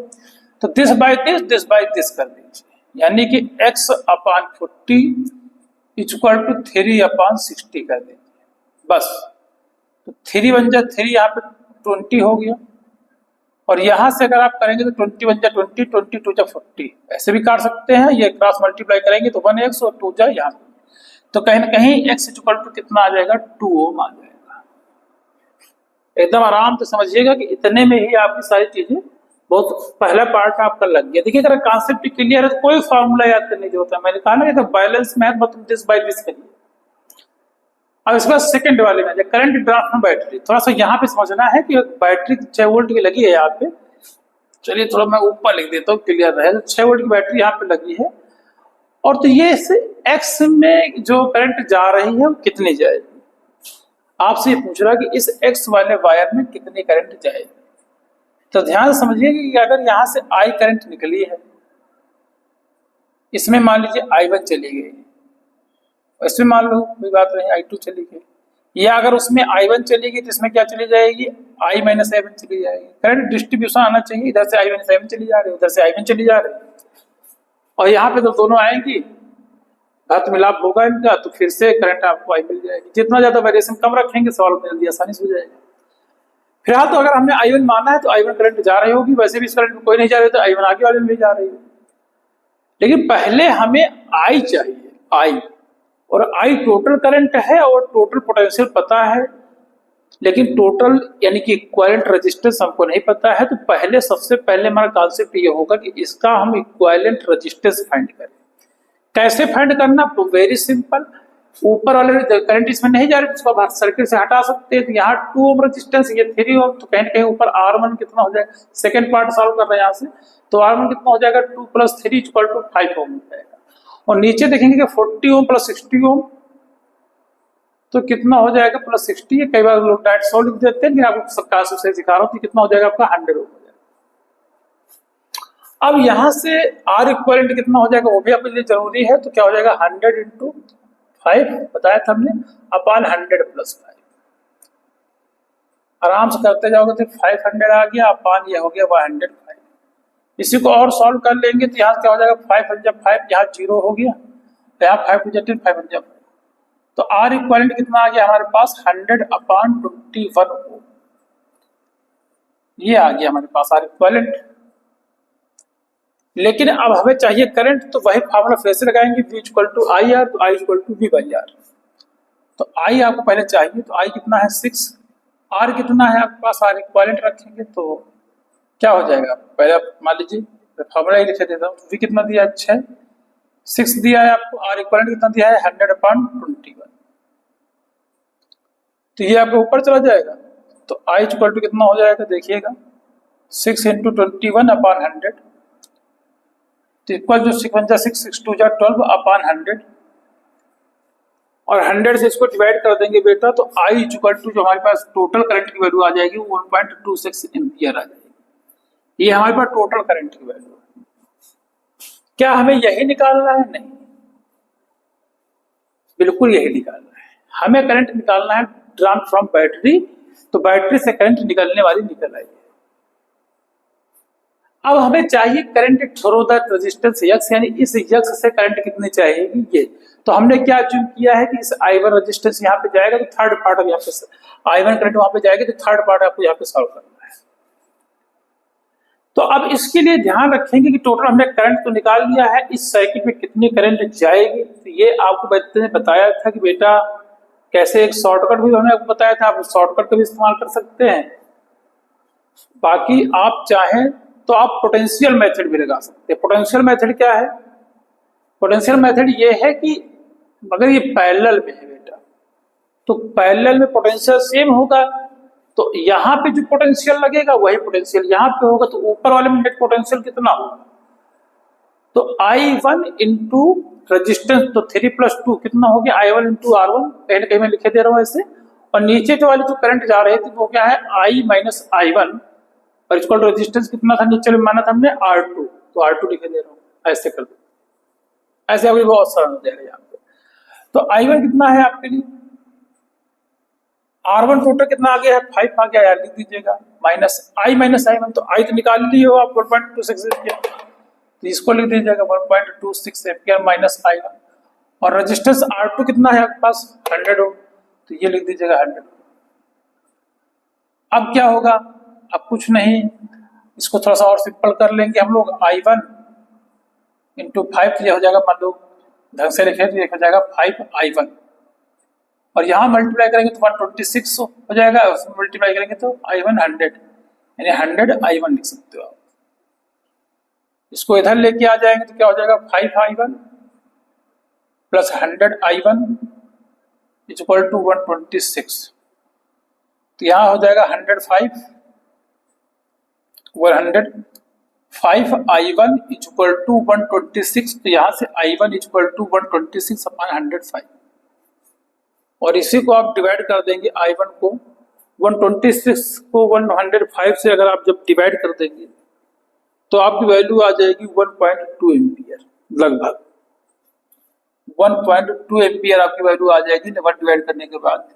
तो दिस बाय दिस कर दीजिए, यानी कि x/40 = 3/60 कर दीजिए बस। तो 3 बन जा 3, यहाँ पे 20 हो गया, और यहां से अगर आप करेंगे तो 20 बन जा 20, 22 जा 40, ऐसे भी काट सकते हैं। ये क्रॉस मल्टीप्लाई करेंगे तो 1x और 2 जा यहाँ, तो कहीं ना कहीं x = कितना आ जाएगा? 2 ओम आ जाएगा। एकदम आराम से समझिएगा कि इतने में ही आपकी सारी चीजें, बहुत पहला पार्ट आपका लग गया। देखिए, अगर कॉन्सेप्ट क्लियर है तो कोई फॉर्मूला याद करने की जरूरत है। मैंने कहा ना, बैलेंस में है तो तुम दिस बाय दिस करिए। अब इसके बाद सेकंड वाले में करंट ड्राफ्ट में बैटरी, थोड़ा सा यहाँ पे समझना है कि बैटरी 6 वोल्ट की लगी है यहाँ पे। चलिए थोड़ा मैं ऊपर लिख देता हूँ क्लियर रहे। तो 6 वोल्ट की बैटरी यहाँ पे लगी है, और तो ये एक्स में जो करंट जा रही है वो कितनी जाएगी? आपसे ये पूछ रहा कि इस एक्स वाले वायर में कितनी करंट जाएगी। तो ध्यान समझिए कि अगर यहाँ से आई करंट निकली है, इसमें मान लीजिए I1 चली गई, इसमें मान लो कोई बात नहीं I2 चली गई, या अगर उसमें I1 चली गई तो इसमें क्या चली जाएगी? I - I1 चली जाएगी। करंट डिस्ट्रीब्यूशन आना चाहिए, इधर से I - I1 चली जा रही है, उधर से I1 चली जा रही है, और यहाँ पे तो दोनों आएंगी, घात मिलाप होगा इनका, तो फिर से करंट आपको I मिल जाएगी। जितना ज्यादा वेरिएशन कम रखेंगे सॉल्व जल्दी आसानी से हो जाएगा। फिलहाल तो अगर हमने I1 माना है तो I1 करंट जा रही होगी, वैसे भी इस करंट में कोई नहीं जा रही तो I1 आगे वाले में भी जा रही है। लेकिन पहले हमें I चाहिए, I, और I टोटल करंट है और टोटल पोटेंशियल पता है, लेकिन टोटल यानी कि इक्विवेलेंट रेजिस्टेंस हमको नहीं पता है। तो पहले सबसे पहले हमारा कॉन्सेप्ट ये होगा कि इसका हम इक्विवेलेंट रेजिस्टेंस फाइंड करें। कैसे फाइंड करना? तो वेरी सिंपल, ऊपर वाले करंट इसमें नहीं जा रही, उसको बाहर सर्किट से हटा सकते हैं। तो यहाँ 2 ओम रेजिस्टेंस, ये 3 ओम, तो कहीं ना कहीं ऊपर R1 कितना हो जाएगा? सेकंड पार्ट सॉल्व कर रहे हैं यहाँ से, तो R1 कितना हो जाएगा? 2 + 3 = 5 ओम हो जाएगा। और नीचे देखेंगे कि 40 ओम + 60 ओम, तो कितना हो जाएगा? +60 है। कई बार लोग डायरेक्ट 100 लिख देते हैं, लेकिन आपको सब कांसेप्ट से सिखा रहा हूँ। तो कितना हो जाएगा आपका? 100 ओम हो जाएगा। अब यहां से R इक्विवेलेंट कितना हो जाएगा वो भी आपके लिए जरूरी है। तो क्या हो जाएगा? 100 × 5 बताया था हमने, / 100 + 5। आराम से करते जाओगे तो 500 आ गया, अपान ये हो गया 105। इसी को और सॉल्व कर लेंगे तो यहाँ क्या हो जाएगा? 5 × 5, यहाँ 0 हो गया, यहाँ 5 × 10, 5 × 5। तो R इक्विवेलेंट कितना आ गया हमारे पास? 100/21 ओम। ये आ गया हमारे पास R इक्विवेलेंट। लेकिन अब हमें चाहिए करंट, तो वही फार्मूला फिर से लगाएंगे, V = IR, तो I = V/R। तो I आपको पहले चाहिए, तो I कितना है? 6। R कितना है आपके पास? R इक्विवेलेंट रखेंगे तो क्या हो जाएगा? पहले आप मान लीजिए, फार्मूला ही लिख देता हूँ। V कितना दिया है? 6, 6 दिया है आपको। R इक्विवेलेंट कितना दिया है? 100/21। तो ये आपके ऊपर चला जाएगा, तो I = कितना हो जाएगा? देखिएगा, 6 × 21/100, तो इक्वल जो 6 × 6, 6 × 2 = 12/100, और 100 से इसको डिवाइड कर देंगे बेटा, तो I = जो हमारे पास टोटल करंट की वैल्यू आ जाएगी 1.26 एम्पियर आ जाएगी। ये हमारे पास टोटल करंट की वैल्यू है। क्या हमें यही निकालना है? नहीं, बिल्कुल यही निकालना है। हमें करंट निकालना है ड्रॉन फ्रॉम बैटरी, तो बैटरी से करंट निकलने वाली निकल आई है। अब हमें चाहिए current through the resistance x, यानी इस यक्स से करंट कितनी चाहिएगी ये। तो हमने क्या अज्यूम किया है कि इस I1 रेजिस्टेंस यहाँ पे जाएगा तो थर्ड पार्ट अब यहाँ पे I1 करंट वहां पे जाएगी तो थर्ड पार्ट आपको यहाँ पे सॉल्व करना है। तो अब इसके लिए ध्यान रखेंगे कि टोटल हमने करंट तो निकाल लिया है, इस सर्किट में कितनी करंट जाएगी। तो ये आपको बच्चे ने बताया था कि बेटा कैसे एक शॉर्टकट भी हमने आपको बताया था, आप शॉर्टकट का भी इस्तेमाल कर सकते हैं। बाकी आप चाहें तो आप पोटेंशियल मेथड भी लगा सकते हैं। पोटेंशियल मेथड क्या है? पोटेंशियल मेथड ये है कि अगर ये पैरेलल में है बेटा तो पैरेलल में पोटेंशियल सेम होगा, तो यहाँ पे जो पोटेंशियल लगेगा वही पोटेंशियल यहाँ पे होगा, तो ऊपर वाले में नेट पोटेंशियल कितना होगा? तो I1 इंटू रजिस्टेंस, तो 3 + 2 कितना हो गया? I1 इंटू R1, कहीं ना कहीं मैं लिखे दे रहा हूँ ऐसे। और नीचे जो वाली जो करंट जा रही थी वो क्या है? I माइनस I1 और इसको रेजिस्टेंस कितना था नीचे में माना था हमने? R2, तो R2 लिखे दे रहा हूँ, ऐसे कर दो, ऐसे अभी बहुत सरल हो जाएगा यहाँ पे। तो I1 कितना है आपके लिए? R1 टोटल कितना आ गया है? 5 आ गया यार, लिख दीजिएगा माइनस I1, तो I तो निकाल लिए हो आप 1.26 एम्पियर, तो इसको लिख दीजिएगा 1.26 एम्पियर माइनस I1। और रेजिस्टेंस R2 कितना है आपके पास? 100 हो, तो ये लिख दीजिएगा 100। अब क्या होगा? अब कुछ नहीं, इसको थोड़ा सा और सिंपल कर लेंगे हम लोग। I1 इंटू 5 ये हो जाएगा, मान लो ढंग से लिखे तो ये हो जाएगा 5I1, और यहाँ मल्टीप्लाई करेंगे तो 126 हो जाएगा, मल्टीप्लाई करेंगे तो I1 100, यानी 100I1 लिख सकते हो आप। इसको इधर लेके आ जाएंगे तो क्या हो जाएगा? 5I1 plus 100I1 equal to 126, तो यहाँ हो जाएगा 105 5I1 इक्वल टू 126, तो यहाँ से I1 इक्वल टू 126 अपॉन 105, और इसी को आप डिवाइड कर देंगे I1 को 126 को 105 से अगर आप जब डिवाइड कर देंगे तो आपकी वैल्यू आ जाएगी 1.2 एम्पियर, लगभग 1.2 एम्पियर आपकी वैल्यू आ जाएगी 1 डिवाइड करने के बाद।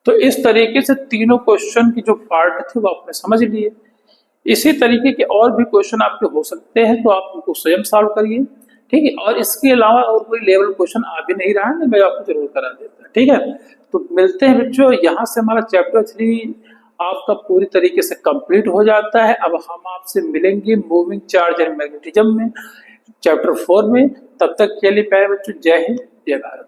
तो इस तरीके से तीनों क्वेश्चन की जो पार्ट थे वो आपने समझ लिए। इसी तरीके के और भी क्वेश्चन आपके हो सकते हैं, तो आप उनको स्वयं सॉल्व करिए, ठीक है। और इसके अलावा और कोई लेवल क्वेश्चन आ भी नहीं रहा है, मैं आपको जरूर करा देता, ठीक है। तो मिलते हैं बच्चों, यहाँ से हमारा चैप्टर 3 आपका पूरी तरीके से कंप्लीट हो जाता है। अब हम आपसे मिलेंगे मूविंग चार्ज एंड मैग्नेटिज्म में, चैप्टर 4 में। तब तक के लिए प्यारे बच्चों, जय हिंद, जय भारत।